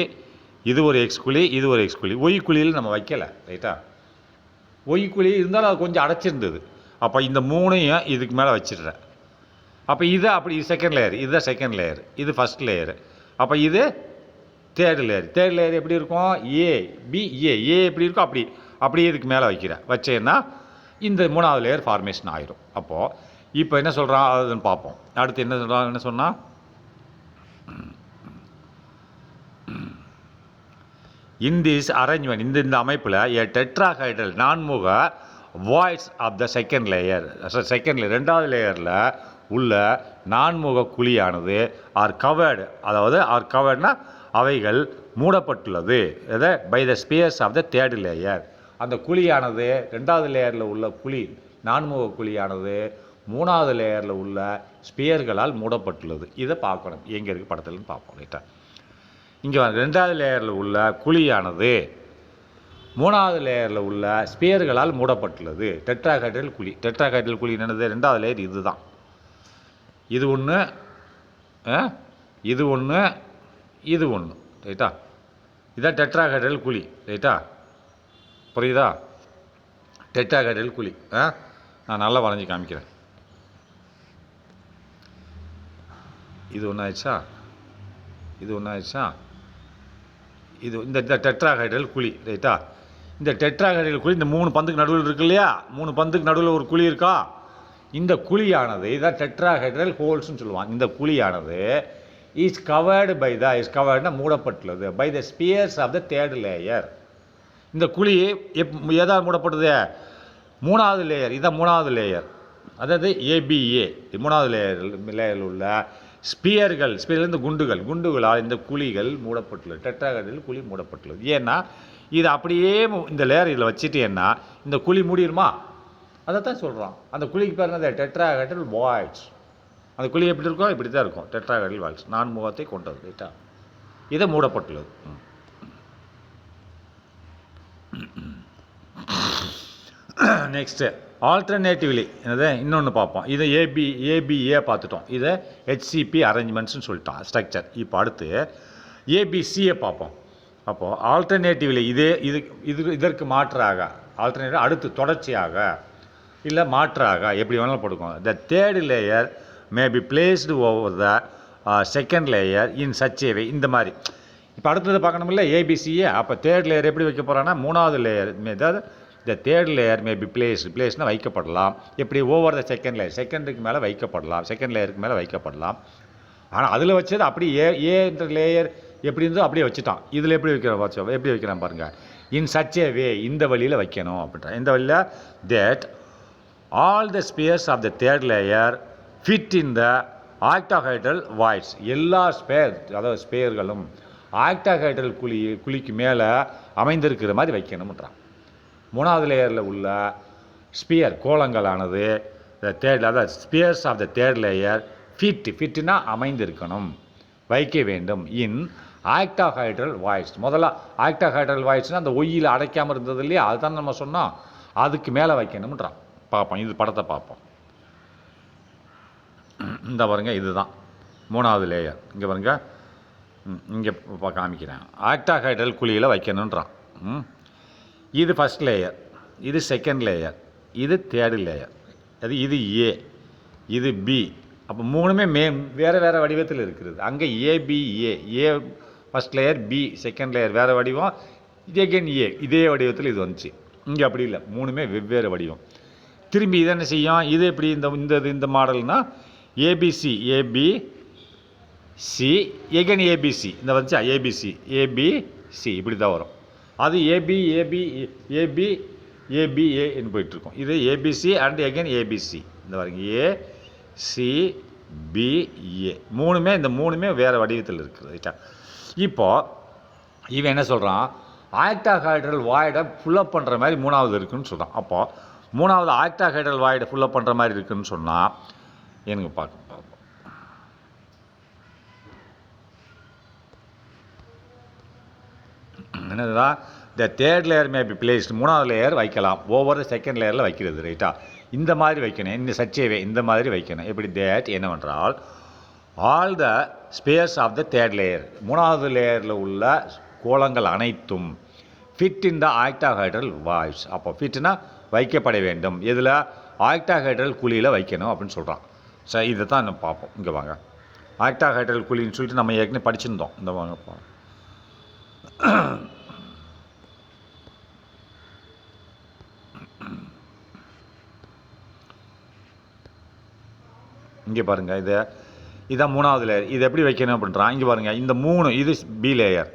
இது ஒரு எக்ஸ் குழி, இது ஒரு எக்ஸ் குழி. ஒய் குழியில் நம்ம வைக்கலை. ரைட்டா? ஒய் குழி இருந்தாலும் அது கொஞ்சம் அடைச்சிருந்தது. அப்போ இந்த மூணையும் இதுக்கு மேலே வச்சிடுறேன். அப்போ இது அப்படி செகண்ட் லேயர், இதுதான் செகண்ட் லேயர், இது ஃபஸ்ட் லேயரு. அப்போ இது தேர்டு லேயர். தேர்ட் லேயர் எப்படி இருக்கும், ஏ எப்படி இருக்கும், அப்படியே இதுக்கு மேலே வச்சேன்னா இந்த மூணாவது லேயர் ஃபார்மேஷன் ஆயிரும். அப்போது இப்போ என்ன சொல்கிறான் அதுன்னு பார்ப்போம். அடுத்து என்ன சொன்னால், இன் திஸ் அரேஞ்ச்மெண்ட், இந்த அமைப்பில் ஏ டெட்ராஹைட்ரல் நான்முக voids of the second layer, ரெண்டாவது லேயரில் உள்ள நான்முக குழியானது ஆர் கவர்டுனா அவைகள் மூடப்பட்டுள்ளது. எதை? By the spheres of the third layer. அந்த குழியானது ரெண்டாவது லேயரில் உள்ள குழி, நான்முக குழியானது மூணாவது லேயரில் உள்ள ஸ்பியர்களால் மூடப்பட்டுள்ளது. இதை பார்க்கணும், எங்கே இருக்குது படத்துலன்னு பார்ப்போம். ரைட்டா? இங்கே ரெண்டாவது லேயரில் உள்ள குழியானது மூணாவது லேயரில் உள்ள ஸ்பியர்களால் மூடப்பட்டுள்ளது. டெட்ராஹைட்ரல் குழி என்னது, ரெண்டாவது லேயர் இது தான். இது ஒன்று, இது ஒன்று, இது ஒன்று. ரைட்டா? இதான் டெட்ராஹைட்ரல் குழி. ரைட்டா? புரியுதா? டெட்ராஹைட்ரல் குழி. நான் நல்லா வரைஞ்சி காமிக்கிறேன். இது ஒன்று ஆயிடுச்சா, இது ஒன்று ஆயிடுச்சா, இது இந்த டெட்ராஹைட்ரல் குழி. ரைட்டா? இந்த டெட்ராஹைட்ரல் குழி இந்த மூணு பந்துக்கு நடுவில் இருக்கு இல்லையா, மூணு பந்துக்கு நடுவில் ஒரு குழி இருக்கா. இந்த குழியானது இதான் டெட்ராஹைட்ரல் ஹோல்ஸ்னு சொல்லுவாங்க. இந்த குழியானது இஸ் கவர்டுனா மூடப்பட்டுள்ளது by the spheres of the third layer. இந்த குழி எதாவது மூடப்பட்டது, மூணாவது லேயர், இதான் மூணாவது லேயர், அதாவது ஏபிஏ மூணாவது லேயரில் உள்ள ஸ்பியர்லேருந்து குண்டுகளால் இந்த குழிகள் மூடப்பட்டுள்ளது. டெட்ராஹைட்ரல் குழி மூடப்பட்டுள்ளது. ஏன்னா இது அப்படியே இந்த லேயர் இதில் வச்சுட்டேன்னா இந்த குழி மூடிடுமா, அதை தான் சொல்கிறான். அந்த குழிக்கு பேர் என்னது, டெட்ராஹைட்ரல் வாய்ட்ஸ். அந்த குழி எப்படி இருக்கும், இப்படி தான் இருக்கும், டெட்ராஹைட்ரல் வாய்ட்ஸ், நான்முகத்தை கொண்டது. ரைட்டா? இதை மூடப்பட்டுள்ளது. நெக்ஸ்ட்டு ஆல்டர்னேட்டிவ்லி என்னது இன்னொன்று பார்ப்போம். இதை ஏபிஏ பார்த்துட்டோம். இதை ஹெச்சிபி அரேஞ்ச்மெண்ட்ஸ்னு சொல்லிட்டோம் ஸ்ட்ரக்சர். இப்போ அடுத்து ஏபிசியை பார்ப்போம். அப்போது ஆல்டர்னேட்டிவ்லி இதற்கு மாற்றாக, ஆல்டர்னேட்டிவ் அடுத்து தொடர்ச்சியாக இல்லை மாற்றாக எப்படி வேணாலும் போட்டுக்கோங்க. The third layer may be placed over the second layer in such a way. இந்த மாதிரி இப்போ அடுத்தது பார்க்கணுமில்ல ஏபிசியே. அப்போ தேர்ட் லேயர் எப்படி வைக்க போகிறான்னா மூணாவது லேயர், அதாவது the third layer may be பிளேஸ்னால் வைக்கப்படலாம். எப்படி? ஓவர் த செகண்ட் லேயர், செகண்டுக்கு மேலே வைக்கப்படலாம், செகண்ட் லேயருக்கு மேலே வைக்கப்படலாம். ஆனால் அதில் வச்சது அப்படி ஏன்ற லேயர் எப்படி இருந்தோ அப்படியே வச்சுட்டான். இதில் எப்படி வைக்கிறான் பாருங்கள். இன் சச் ஏ வே, இந்த வழியில் வைக்கணும் அப்படின்றான். இந்த வழியில் that all the spheres of the third layer fit in the octahedral voids. எல்லா அதாவது ஸ்பேர்களும் ஆக்டாஹைட்ரல் குழிக்கு மேலே அமைந்திருக்கிற மாதிரி வைக்கணும்ன்றான். மூணாவது லேயரில் உள்ள ஸ்பியர் கோளங்களானது அதாவது spheres of the third layer ஃபிட்னா அமைந்திருக்கணும், வைக்க வேண்டும். In octahedral voids. முதல்ல ஆக்டாஹைட்ரல் வாய்ட்ஸ்னால் அந்த ஒய்யில் அடைக்காமல் இருந்தது இல்லையா, அதுதான் நம்ம சொன்னோம், அதுக்கு மேலே வைக்கணும்ன்றான். பார்ப்போம், இது படத்தை பார்ப்போம். இந்த பாருங்க இதுதான் 3வது லேயர். இங்கே பாருங்க, இங்கே காமிக்கிறேன். ஆக்டாஹைட்ரல் குழியில் வைக்கணுன்றான். இது ஃபஸ்ட் லேயர், இது செகண்ட் லேயர், இது தேர்டு லேயர், இது ஏ, இது பி. அப்போ 3மே வேறு வேறு வடிவத்தில் இருக்கிறது. அங்கே A first layer, B second layer வேறு வடிவம், இது அகெயின் ஏ இதே வடிவத்தில் இது வந்துச்சு. இங்கே அப்படி இல்லை, 3மே வெவ்வேறு வடிவம். திரும்பி இதை என்ன செய்யும், இது எப்படி இந்த மாடல்னால் ஏபிசி எகன் ஏபிசி இந்த வந்துச்சா, ஏபிசி இப்படி தான் வரும். அது ஏபிஏன்னு போயிட்டுருக்கும். இது ஏபிசி அண்ட் எகன் ஏபிசி. இந்த பாருங்க ஏசிபிஏ 3மே இந்த 3மே வேறு வடிவத்தில் இருக்குது. ரைட்டா? இப்போது இவன் என்ன சொல்கிறான், ஆக்டாஹைட்ரல் வாய்டை ஃபுல்லப் பண்ணுற மாதிரி 3வது இருக்குதுன்னு சொல்கிறான். அப்போது 3வது ஆக்டாஹைட்ரல் வாய்டை ஃபுல்லப் பண்ணுற மாதிரி இருக்குதுன்னு சொன்னால் எனக்கு பார்ப்போம். என்னதுதான், the third layer may be placed 3வது லேயர் வைக்கலாம், ஒவ்வொரு செகண்ட் லேயரில் வைக்கிறது. ரைட்டா? இந்த மாதிரி வைக்கணும், இந்த சச்சேவே இந்த மாதிரி வைக்கணும். எப்படி தேட் என்னவென்றால் all the space of the third layer 3வது லேயரில் உள்ள கோளங்கள் அனைத்தும் ஃபிட் இன் த ஆக்டாஹைட்ரல் வாய்ஸ். அப்போ ஃபிட்னா வைக்கப்பட வேண்டும். இதில் ஆக்டாஹைட்ரல் குழியில் வைக்கணும் அப்படின்னு சொல்கிறான். சரி, இதை தான் நம்ம பார்ப்போம். இங்கே வாங்க, ஆக்டாஹைட்ரல் குழின்னு சொல்லிட்டு நம்ம ஏற்கனவே படிச்சிருந்தோம். இந்த வாங்க இங்கே பாருங்கள், இதான் 3வது லேயர். இது எப்படி வைக்கணும் அப்படின்றான். இங்கே பாருங்கள், இந்த 3 இது பி லேயர்,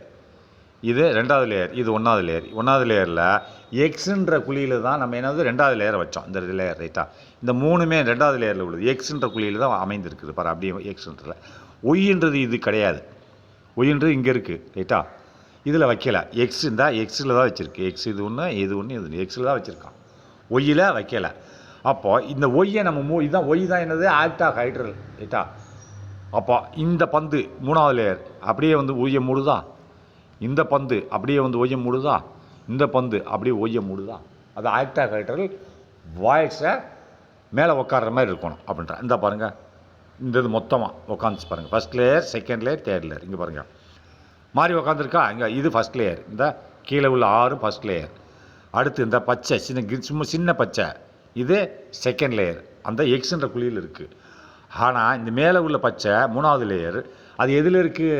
இது 2வது லேயர், இது 1வது லேயர். 1வது லேயரில் எக்ஸுன்ற குழியில் தான் நம்ம என்னது 2வது லேயரை வச்சோம். இந்த லேயர். ரைட்டா? இந்த 3மே 2வது லேயரில் உள்ளது. எக்ஸுன்ற குழியில் தான் அமைந்திருக்குது பாரு. அப்படியே எக்ஸுன்றதில் ஒய்ன்றது இது கிடையாது. ஒய்ன்றது இங்கே இருக்குது. ரைட்டா? இதில் வைக்கலை. எக்ஸ் இருந்தால் எக்ஸில் தான் வச்சுருக்கு. எக்ஸ் இது ஒன்று இது எக்ஸில் தான் வச்சுருக்கான், ஒய்யில் வைக்கலை. அப்போது இந்த ஒய்யை நம்ம இதுதான் ஒய் தான் என்னது ஆக்டாஹைட்ரல். ரைட்டா? அப்போ இந்த பந்து 3வது லேயர் அப்படியே வந்து ஒய்யை மூடுதா, இந்த பந்து அப்படியே வந்து ஒய்யை மூடுதா, இந்த பந்து அப்படியே ஒய்யை மூடுதா. அது ஆக்டாஹைட்ரல் வாய்ஸை மேலே உட்கார்ற மாதிரி இருக்கணும் அப்படின்ற. இந்த பாருங்கள், இந்த இது மொத்தமாக உட்காந்துச்சு பாருங்கள். First layer, second layer, third layer. இங்கே பாருங்கள் மாறி உட்காந்துருக்கா. இங்கே இது ஃபஸ்ட் லேயர், இந்த கீழே உள்ள 6 ஃபஸ்ட் லேயர். அடுத்து இந்த பச்சை சின்ன பச்சை இது செகண்ட் லேயர், அந்த எக்ஸுன்ற குழியில் இருக்குது. ஆனால் இந்த மேலே உள்ள பச்சை 3வது லேயர், அது எதில் இருக்குது,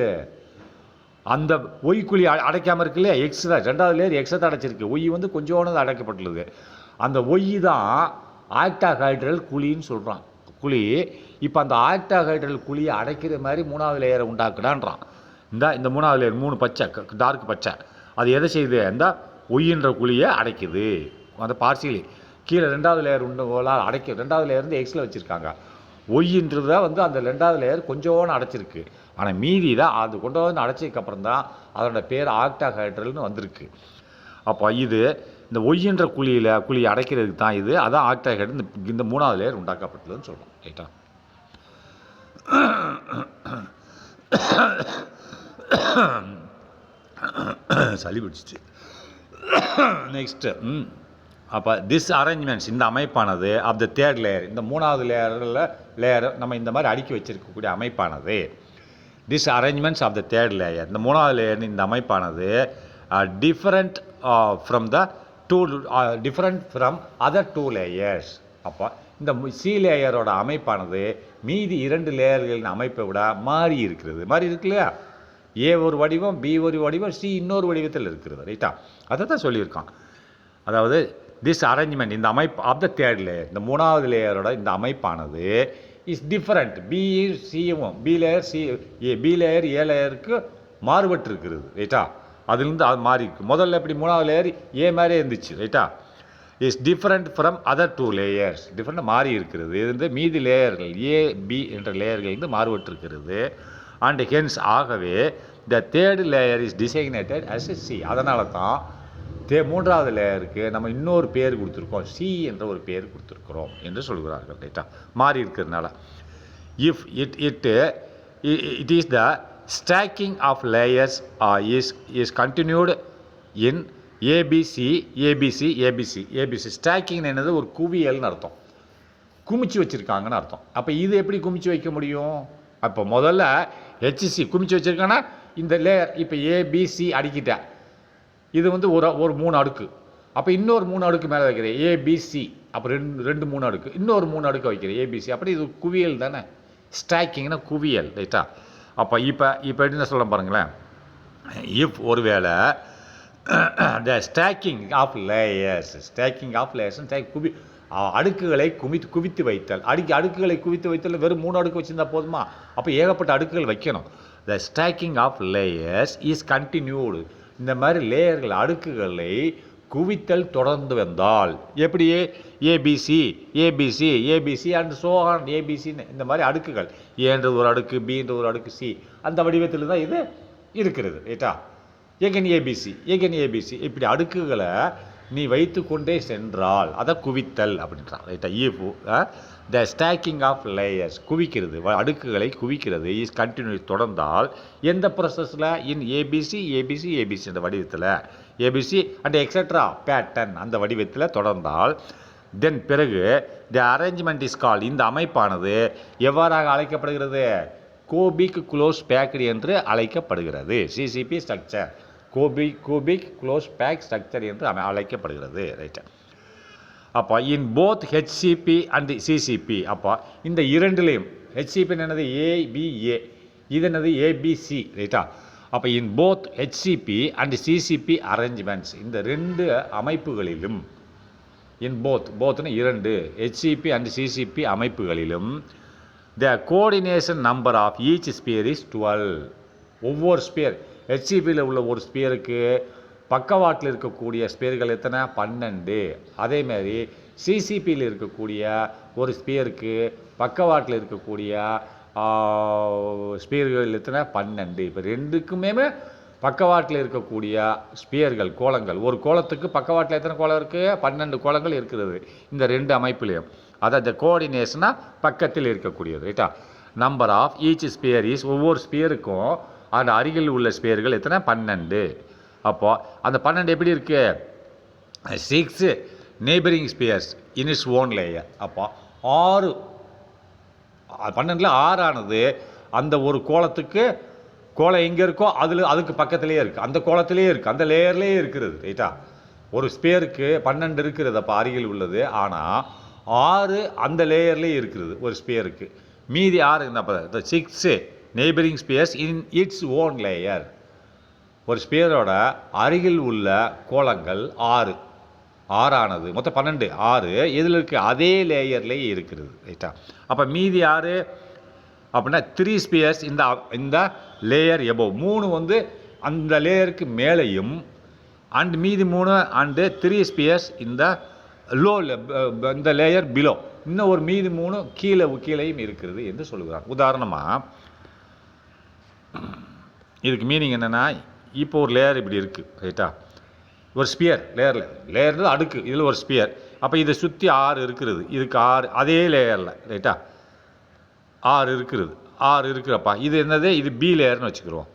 அந்த ஒய் குழி அடைக்காமல் இருக்கு இல்லையா, எக்ஸ் தான் 2வது லேயர் எக்ஸை தான் அடைச்சிருக்கு. ஒய் வந்து கொஞ்சோண்டு அடைக்கப்பட்டுள்ளது. அந்த ஒய் தான் ஆக்டாஹைட்ரல் குழின்னு சொல்கிறான். குழி இப்போ அந்த ஆக்டாஹைட்ரல் குழியை அடைக்கிற மாதிரி 3வது லேயரை உண்டாக்குடான்றான். இந்த 3வது லேயர் 3 பச்சை டார்க் பச்சை, அது எதை செய்யுது, இந்த ஒய்ன்ற குழியை அடைக்குது. அந்த பார்சியலி கீழே 2வது லேயர் அடைக்க 2வது லேயர் வந்து எக்ஸில் வச்சுருக்காங்க. ஒய்ன்றதை வந்து அந்த 2வது லேயர் கொஞ்சோன்னு அடைச்சிருக்கு. ஆனால் மீதி தான் அது கொண்டு வந்து அடைச்சதுக்கப்புறம் தான் அதோட பேர் ஆக்டாஹைட்ரல்னு வந்திருக்கு. அப்போ இது இந்த ஒய்ன்ற குழியை அடைக்கிறதுக்கு தான் இது, அதான் ஆக்டாஹைட்ரல் இந்த 3வது லேயர் உண்டாக்கப்பட்டுள்ளதுன்னு சொல்கிறோம். ரைட்டா? சளி பிடிச்சிச்சு. நெக்ஸ்ட்டு அப்போ திஸ் அரேஞ்ச்மெண்ட்ஸ் இந்த அமைப்பானது ஆஃப் த தேர்ட் லேயர், இந்த 3வது லேயர் நம்ம இந்த மாதிரி அடுக்கி வச்சிருக்கக்கூடிய அமைப்பானது, this arrangements of the third layer இந்த 3வது லேயர் இந்த அமைப்பானது டிஃப்ரெண்ட் ஃப்ரம் அதர் 2 லேயர்ஸ். அப்போ இந்த சி லேயரோட அமைப்பானது மீதி 2 லேயர்களின் அமைப்பை விட மாறி இருக்கிறது. மாறி இருக்கு இல்லையா, ஏ ஒரு வடிவம், பி ஒரு வடிவம், சி இன்னொரு வடிவத்தில் இருக்கிறது. ரைட்டா? அதை தான் சொல்லியிருக்கான். அதாவது திஸ் அரேஞ்ச்மெண்ட் இந்த அமைப்பு ஆஃப் த தேர்ட் லேயர் இந்த 3வது லேயரோட இந்த அமைப்பானது இஸ் டிஃப்ரெண்ட். பி சியும் B layer B layer A லேயருக்கு மாறுபட்டு இருக்கிறது. ரைட்டா? அதுலேருந்து அது மாறி இருக்குது. முதல்ல எப்படி 3வது லேயர் ஏ மாதிரியே இருந்துச்சு. ரைட்டா? Is different from other 2 layers. டிஃப்ரெண்ட்டாக மாறி இருக்கிறது. இது வந்து மீதி லேயர்கள் ஏ பி என்ற லேயர்கள் வந்து மாறுபட்டு இருக்கிறது. அண்ட் ஹென்ஸ் ஆகவே the third layer is designated as C. அதனால தான் 3வது லேயருக்கு நம்ம இன்னொரு பேர் கொடுத்துருக்கோம், சி என்ற ஒரு பேர் கொடுத்துருக்குறோம் என்று சொல்கிறார்கள். ரைட்டா? மாறி இருக்கிறதுனால if it is the stacking of layers is continued in ABC. Stacking என்னது ஒரு குவியல்னு அர்த்தம். குமிச்சு வச்சுருக்காங்கன்னு அர்த்தம். அப்போ இது எப்படி குமிச்சு வைக்க முடியும்? அப்போ முதல்ல ஹெச்சிசி குமிச்சு வச்சுருக்காங்கன்னா இந்த லேயர் இப்போ ஏபிசி அடிக்கிட்டேன், இது வந்து ஒரு 3 அடுக்கு. அப்போ இன்னொரு 3 அடுக்கு மேலே வைக்கிறேன் ஏபிசி, அப்போ ரெண்டு 3 அடுக்கு, இன்னொரு 3 அடுக்கு வைக்கிறேன் ஏபிசி. அப்படி இது குவியல் தானே, ஸ்டாக்கிங்னா குவியல், ரைட்டா? அப்போ இப்போ என்ன சொல்ல பாருங்களேன், இஃப் ஒருவேளை த ஸ்டாக்கிங் ஆஃப் லேயர்ஸ் அடுக்குகளை குவித்து வைத்தல். அடுக்குகளை குவித்து வைத்தல் வெறும் 3 அடுக்கு வச்சுருந்தா போதுமா? அப்போ ஏகப்பட்ட அடுக்குகள் வைக்கணும். The stacking of layers is continued. இந்த மாதிரி லேயர்கள் அடுக்குகளை குவித்தல் தொடர்ந்து வந்தால் எப்படி? ABC ABC ABC and so on ஏபிசின்னு இந்த மாதிரி அடுக்குகள், ஏன்றது ஒரு அடுக்கு, பின்றது ஒரு அடுக்கு, சி அந்த வடிவத்தில் தான் இது இருக்கிறது, ரைட்டா? ஏகன் ஏபிசி இப்படி அடுக்குகளை நீ வைத்து கொண்டே சென்றால் அதை குவித்தல் அப்படின்றான், ரைட்டா? ஈஃபு த ஸ்டாக்கிங் ஆஃப் லேயர்ஸ் குவிக்கிறது, அடுக்குகளை குவிக்கிறது இஸ் கண்டினியூ தொடர்ந்தால் எந்த ப்ராசஸில்? இன் ஏபிசி இந்த வடிவத்தில், ஏபிசி அண்ட் எக்ஸட்ரா பேட்டர்ன் அந்த வடிவத்தில் தொடர்ந்தால் தென் பிறகு த அரேஞ்ச்மெண்ட் இஸ் கால், இந்த அமைப்பானது எவ்வாறாக அழைக்கப்படுகிறது? கோபிக் க்ளோஸ் பேக்டு என்று அழைக்கப்படுகிறது. CCP structure, cubic close pack structure என்று அழைக்கப்படுகிறது, ரைட்டா? அப்போ in both HCP and CCP, அப்போ இந்த இரண்டுலேயும் ஹெச்சிபி என்னது ஏபிஏ, இது என்னது ஏபிசி, ரைட்டா? அப்போ in both HCP and CCB arrangements, இந்த ரெண்டு அமைப்புகளிலும், இன் போத்னு இரண்டு, ஹெச்சிபி அண்ட் சிசிபி அமைப்புகளிலும் the coordination number of each sphere is 12. ஒவ்வொரு ஸ்பியர், ஹெச்சிபியில் உள்ள ஒரு ஸ்பியருக்கு பக்கவாட்டில் இருக்கக்கூடிய ஸ்பியர்கள் எத்தனை? 12. அதேமாதிரி சிசிபியில் இருக்கக்கூடிய ஒரு ஸ்பியருக்கு பக்கவாட்டில் இருக்கக்கூடிய ஸ்பியர்கள் எத்தனை? 12. இப்போ ரெண்டுக்குமே பக்கவாட்டில் இருக்கக்கூடிய ஸ்பியர்கள், கோளங்கள், ஒரு கோளத்துக்கு பக்கவாட்டில் எத்தனை கோளம் இருக்குது? 12 கோளங்கள் இருக்கிறது இந்த ரெண்டு அமைப்புலையும். அதாவது கோஆர்டினேஷனாக பக்கத்தில் இருக்கக்கூடியது, ரைட்டா? Number of each sphere is, ஒவ்வொரு ஸ்பியருக்கும் அந்த அருகில் உள்ள ஸ்பியர்கள் எத்தனை? 12. அப்போது அந்த 12 எப்படி இருக்குது? 6 நெய்பரிங் ஸ்பியர்ஸ் இன் இட்ஸ் ஓன் லேயர். அப்போ 6, 12ல் 6 ஆனது அந்த ஒரு கோளத்துக்கு, கோளம் எங்கே இருக்கோ அதுக்கு பக்கத்துலேயே இருக்குது, அந்த கோளத்திலே இருக்குது, அந்த லேயர்லேயே இருக்கிறது, ரைட்டா? ஒரு ஸ்பியருக்கு 12 இருக்கிறது அப்போ அருகில் உள்ளது, ஆனால் 6 அந்த லேயர்லேயே இருக்கிறது ஒரு ஸ்பியருக்கு. மீதி 6 அப்போ 6 நெய்பரிங் ஸ்பியர்ஸ் இன் இட்ஸ் ஓன் லேயர். ஒரு ஸ்பியரோட அருகில் உள்ள கோளங்கள் 6 ஆனது மொத்தம் 12, 6 எதில் இருக்குது? அதே லேயர்லேயே இருக்கிறது, ரைட்டா? அப்போ மீதி 6 அப்படின்னா 3 ஸ்பியர்ஸ் இந்த லேயர் எபோவ், 3 வந்து அந்த லேயருக்கு மேலேயும், அண்ட் மீதி 3 அண்டு 3 ஸ்பியர்ஸ் இந்த இந்த லேயர் பிலோ, இன்னும் ஒரு மீதி 3 கீழேயும் இருக்கிறது என்று சொல்லுகிறார். உதாரணமாக இதுக்கு மீனிங் என்னென்னா, இப்போ ஒரு லேயர் இப்படி இருக்குது, ரைட்டா? ஒரு ஸ்பியர் லேயர்னு அடுக்கு, இதில் ஒரு ஸ்பியர், அப்போ இதை சுற்றி 6 இருக்கிறது, இதுக்கு 6 அதே லேயரில், ரைட்டா? 6 இருக்கிறப்பா இது என்னது? இது பி லேயர்னு வச்சுக்கிறோம்.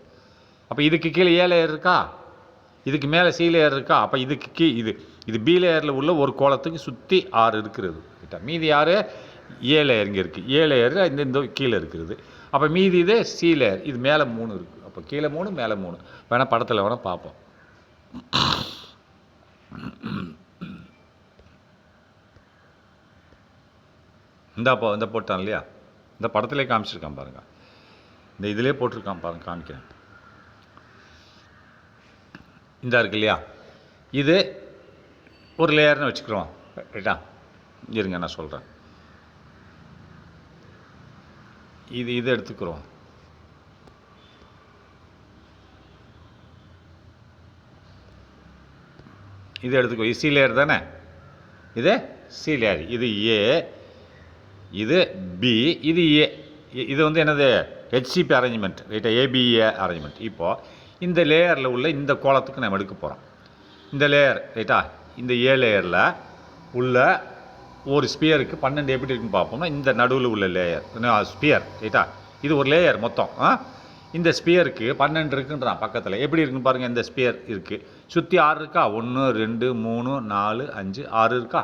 அப்போ இதுக்கு கீழே ஏ லேயர் இருக்கா, இதுக்கு மேலே சி லேயர் இருக்கா? அப்போ இதுக்கு இது பி லேயரில் உள்ள ஒரு கோளத்துக்கு சுற்றி 6 இருக்கிறது, ரைட்டா? மீதி 6 ஏ லேயர் இங்கே இருக்குது, ஏ லேயர் இந்த கீழே இருக்கிறது. அப்போ மீதி இது சி லேயர், இது மேலே 3 இருக்குது. அப்போ கீழே 3 மேலே 3 வேணால் படத்தில் வேணால் பார்ப்போம். இந்த போட்டான் இல்லையா, இந்த படத்திலே காமிச்சிருக்கான் பாருங்கள், இந்த இதிலே போட்டிருக்கான் பாருங்கள், காமிக்கிறேன். இந்த இருக்கு இல்லையா, இது ஒரு லேயர்னு வச்சுக்கிறோம், ரைட்டா? இருங்க நான் சொல்கிறேன். இது எடுத்துக்கிறோம். இது எடுத்துக்கோ, இது சி லேயர் தானே, இது சி லேயர், இது ஏ, இது பி, இது ஏ. இது வந்து என்னது? ஹெச்சிபி அரேஞ்ச்மெண்ட், ரைட்டா? ABA arrangement. இப்போது இந்த லேயரில் உள்ள இந்த கோளத்துக்கு நம்ம எடுக்க போகிறோம். இந்த லேயர், ரைட்டா? இந்த ஏ லேயரில் உள்ள ஒரு ஸ்பியருக்கு 12 எப்படி இருக்குன்னு பார்ப்போம்னா, இந்த நடுவில் உள்ள லேயர் ஸ்பியர், ரைட்டா? இது ஒரு லேயர் மொத்தம். இந்த ஸ்பியருக்கு 12 இருக்குன்றான் பக்கத்தில். எப்படி இருக்குன்னு பாருங்கள். இந்த ஸ்பியர் இருக்குது, சுற்றி 6 இருக்கா? 1 2 3 4 5 6 இருக்கா?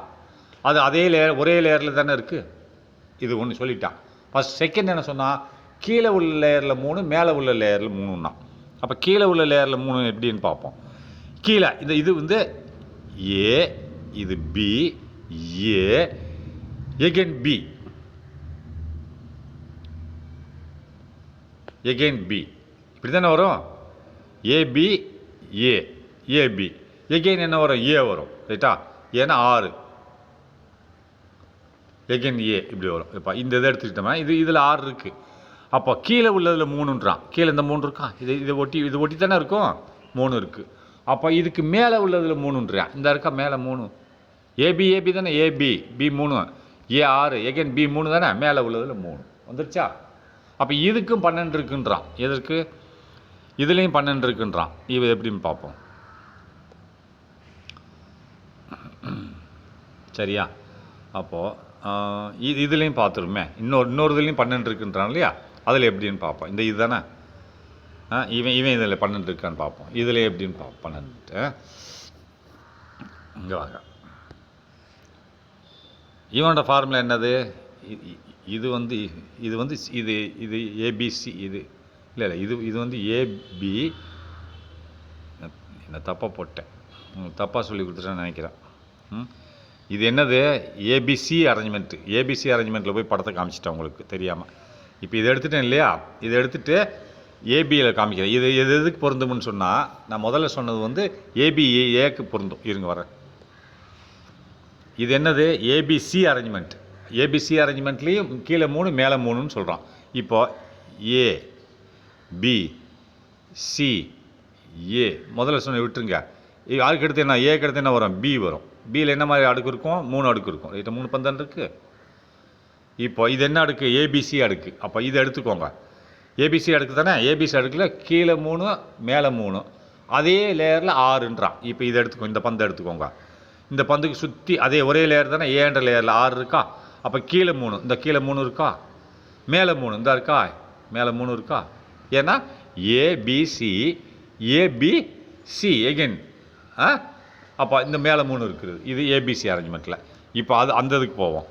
அது அதே லேயர், ஒரே லேயரில் தானே இருக்குது, இது ஒன்று சொல்லிட்டான். ஃபஸ்ட் செகண்ட் என்ன சொன்னால், கீழே உள்ள லேயரில் 3, மேலே உள்ள லேயரில் 3ன்னா. அப்போ கீழே உள்ள லேயரில் 3 எப்படின்னு பார்ப்போம். கீழே இது வந்து ஏ, இது பி, ஏ எகெயின் பி, எகெயின் பி, இப்படி தானே வரும். ஏபி ஏ, ஏபி எகெயின் என்ன வரும், ஏ வரும். ரைட்டா? ஏன்னா 6 எகெயின் ஏ இப்படி வரும். இப்போ இந்த இதை எடுத்துக்கிட்டோம்னா இதில் 6 இருக்குது. அப்போ கீழே உள்ளதில் 3ன்றான். கீழே இந்த 3 இருக்கா, இதை ஒட்டி தானே இருக்கும், 3 இருக்குது. அப்போ இதுக்கு மேலே உள்ளதில் 3ன்றான். இந்த இருக்கா மேலே 3, ஏபி தானே, ஏபி பி 3, ஏ 6 எகெயின் பி 3 தானே, மேலே உள்ளதில் 3 வந்துருச்சா. அப்போ இதுக்கும் 12 இருக்குன்றான். எதற்கு? இதுலேயும் 12 இருக்குன்றான். இது எப்படின்னு பார்ப்போம். சரியா? அப்போது இதுலேயும் பார்த்துருமே, இன்னொரு இதுலேயும் 12 இருக்குன்றான் இல்லையா, அதில் எப்படின்னு பார்ப்போம். இந்த இது தானே, இவன் இதில் 12 இருக்கான்னு பார்ப்போம். இதில் எப்படின்னு பார்ப்போம். 12 இங்கே வாங்க. இவனோட ஃபார்முலா என்னது, இது வந்து இது ஏபிசி, இது இல்லை இது வந்து ஏபி, என்ன தப்பாக போட்டேன், தப்பாக சொல்லி கொடுத்துட்டேன்னு நினைக்கிறேன். இது என்னது, ஏபிசி அரேஞ்ச்மெண்ட்டு. ஏபிசி அரேஞ்ச்மெண்ட்டில் போய் படத்தை காமிச்சிட்டேன் உங்களுக்கு தெரியாமல். இப்போ இதை எடுத்துட்டேன் இல்லையா, இதை எடுத்துகிட்டு ஏபியில் காமிக்கிறேன். இது எதுக்கு பொருந்தும்னு சொன்னால், நான் முதல்ல சொன்னது வந்து ஏக்கு பொருந்தும். இருங்க வரேன். இது என்னது, ஏபிசி அரேஞ்ச்மெண்ட். ஏபிசி அரேஞ்ச்மெண்ட்லேயும் கீழே 3 மேலே 3ன்னு சொல்கிறான். இப்போது ஏ பி சி ஏ முதல்ல சொன்ன விட்டுருங்க. அதுக்கு அடுத்து என்ன, ஏக்கு அடுத்து என்ன வரும், பி வரும். பியில் என்ன மாதிரி அடுக்கு இருக்கும், 3 அடுக்கு இருக்கும். ரைட்டா? 3 12 இருக்குது. இப்போ இது என்ன அடுக்கு, ஏபிசி அடுக்கு. அப்போ இதை எடுத்துக்கோங்க, ஏபிசி அடுக்கு தானே. ஏபிசி அடுக்கில் கீழே 3 மேலே 3, அதே லேயரில் 6ன்றான். இப்போ இதை எடுத்துக்கோ, இந்த பந்தை எடுத்துக்கோங்க. இந்த பந்துக்கு சுற்றி அதே ஒரே லேயர் தானே, ஏன்ற லேயரில் 6 இருக்கா. அப்போ கீழே 3, இந்த கீழே 3 இருக்கா, மேலே 3 இந்த இருக்கா, மேலே 3 இருக்கா. ஏன்னா ஏபிசி ஏபிசி எகெயின் அப்போ இந்த மேலே 3 இருக்குது. இது ஏபிசி அரேஞ்ச்மெண்ட்டில். இப்போ அந்த இதுக்கு போவோம்.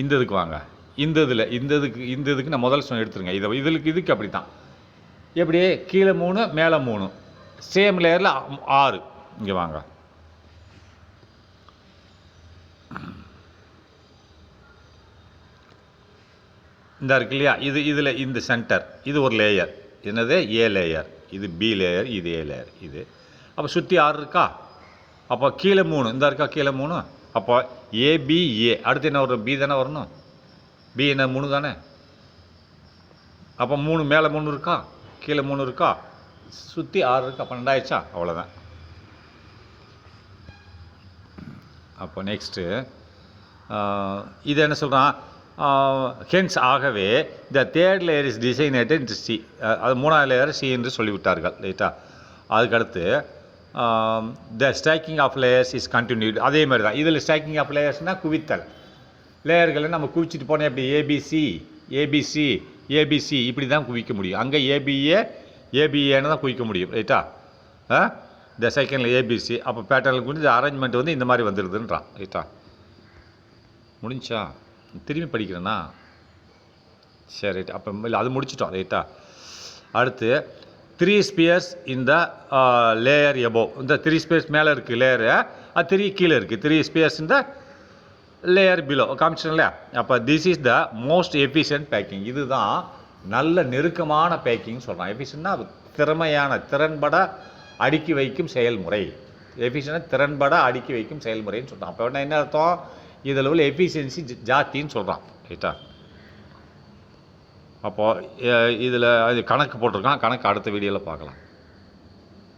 இந்த இதுக்கு வாங்க. இந்த இதுக்கு நான் முதல்ல எடுத்துருங்க. இதுக்கு அப்படி தான். எப்படி, கீழே 3 மேலே 3 சேம் லேயரில் 6. இங்கே வாங்க. இந்த இருக்கு இல்லையா, இதில் இந்த சென்டர், இது ஒரு லேயர். என்னது, ஏ லேயர், இது பி லேயர், இது ஏ லேயர். இது அப்போ சுற்றி 6 இருக்கா. அப்போ கீழே 3 இந்த இருக்கா, கீழே 3. அப்போ ஏபிஏ அடுத்து என்ன வரும், பி தானே வரணும். பி என்ன 3 தானே. அப்போ 3 மேலே 3 இருக்கா, கீழே 3 இருக்கா, சுற்றி 6 இருக்கா. 12 ஆயிடுச்சா, அவ்வளோதான். அப்போ நெக்ஸ்ட்டு இது என்ன சொல்கிறான், ஹென்ஸ் ஆகவே the third layer is designated into C. அது 3வது லேயர் சி என்று சொல்லிவிட்டார்கள். ரைட்டா? அதுக்கடுத்து the stacking of layers is continued. அதே மாதிரி தான் இதில் ஸ்டாக்கிங் ஆஃப் லேயர்ஸ்னால் குவித்தல். லேயர்களை நம்ம குவிச்சிட்டு போனோம். எப்படி, ஏபிசி இப்படி தான் குவிக்க முடியும். அங்கே ஏபிஏன்னு தான் குவிக்க முடியும். ரைட்டா? த செகண்டில் ஏபிசி. அப்போ பேட்டர்னில் குறித்து அரேஞ்ச்மெண்ட் வந்து இந்த மாதிரி வந்துடுதுன்றான். ரைட்டா? முடிஞ்சா திரும்பி படிக்கிறேன்னா சரி, ரைட். அப்போ இல்லை, அது முடிச்சிட்டோம். ரைட்டா? அடுத்து 3 ஸ்பியர்ஸ் இந்த லேயர் எபோவ். இந்த 3 ஸ்பியர்ஸ் மேலே இருக்குது லேயரு, அது 3 கீழே இருக்குது. 3 ஸ்பியர்ஸ் இந்த லேயர் பிலோ காமிச்சிட்டோம் இல்லையா. அப்போ this is the most efficient packing. இதுதான் நல்ல நெருக்கமான பேக்கிங் சொல்கிறான். எஃபிஷியன்ட்னா திறமையான, திறன்பட அடுக்கி வைக்கும் செயல்முறை. எஃபிஷியன்ட் திறன்பட அடுக்கி வைக்கும் செயல்முறைன்னு சொல்கிறான். அப்போ என்ன அர்த்தம், இதில் உள்ள எஃபிஷியன்சி ஜாஸ்தின்னு சொல்கிறான். ரைட்டா? அப்போது இதில் கணக்கு போட்டிருக்கான். கணக்கு அடுத்த வீடியோவில் பார்க்கலாம்.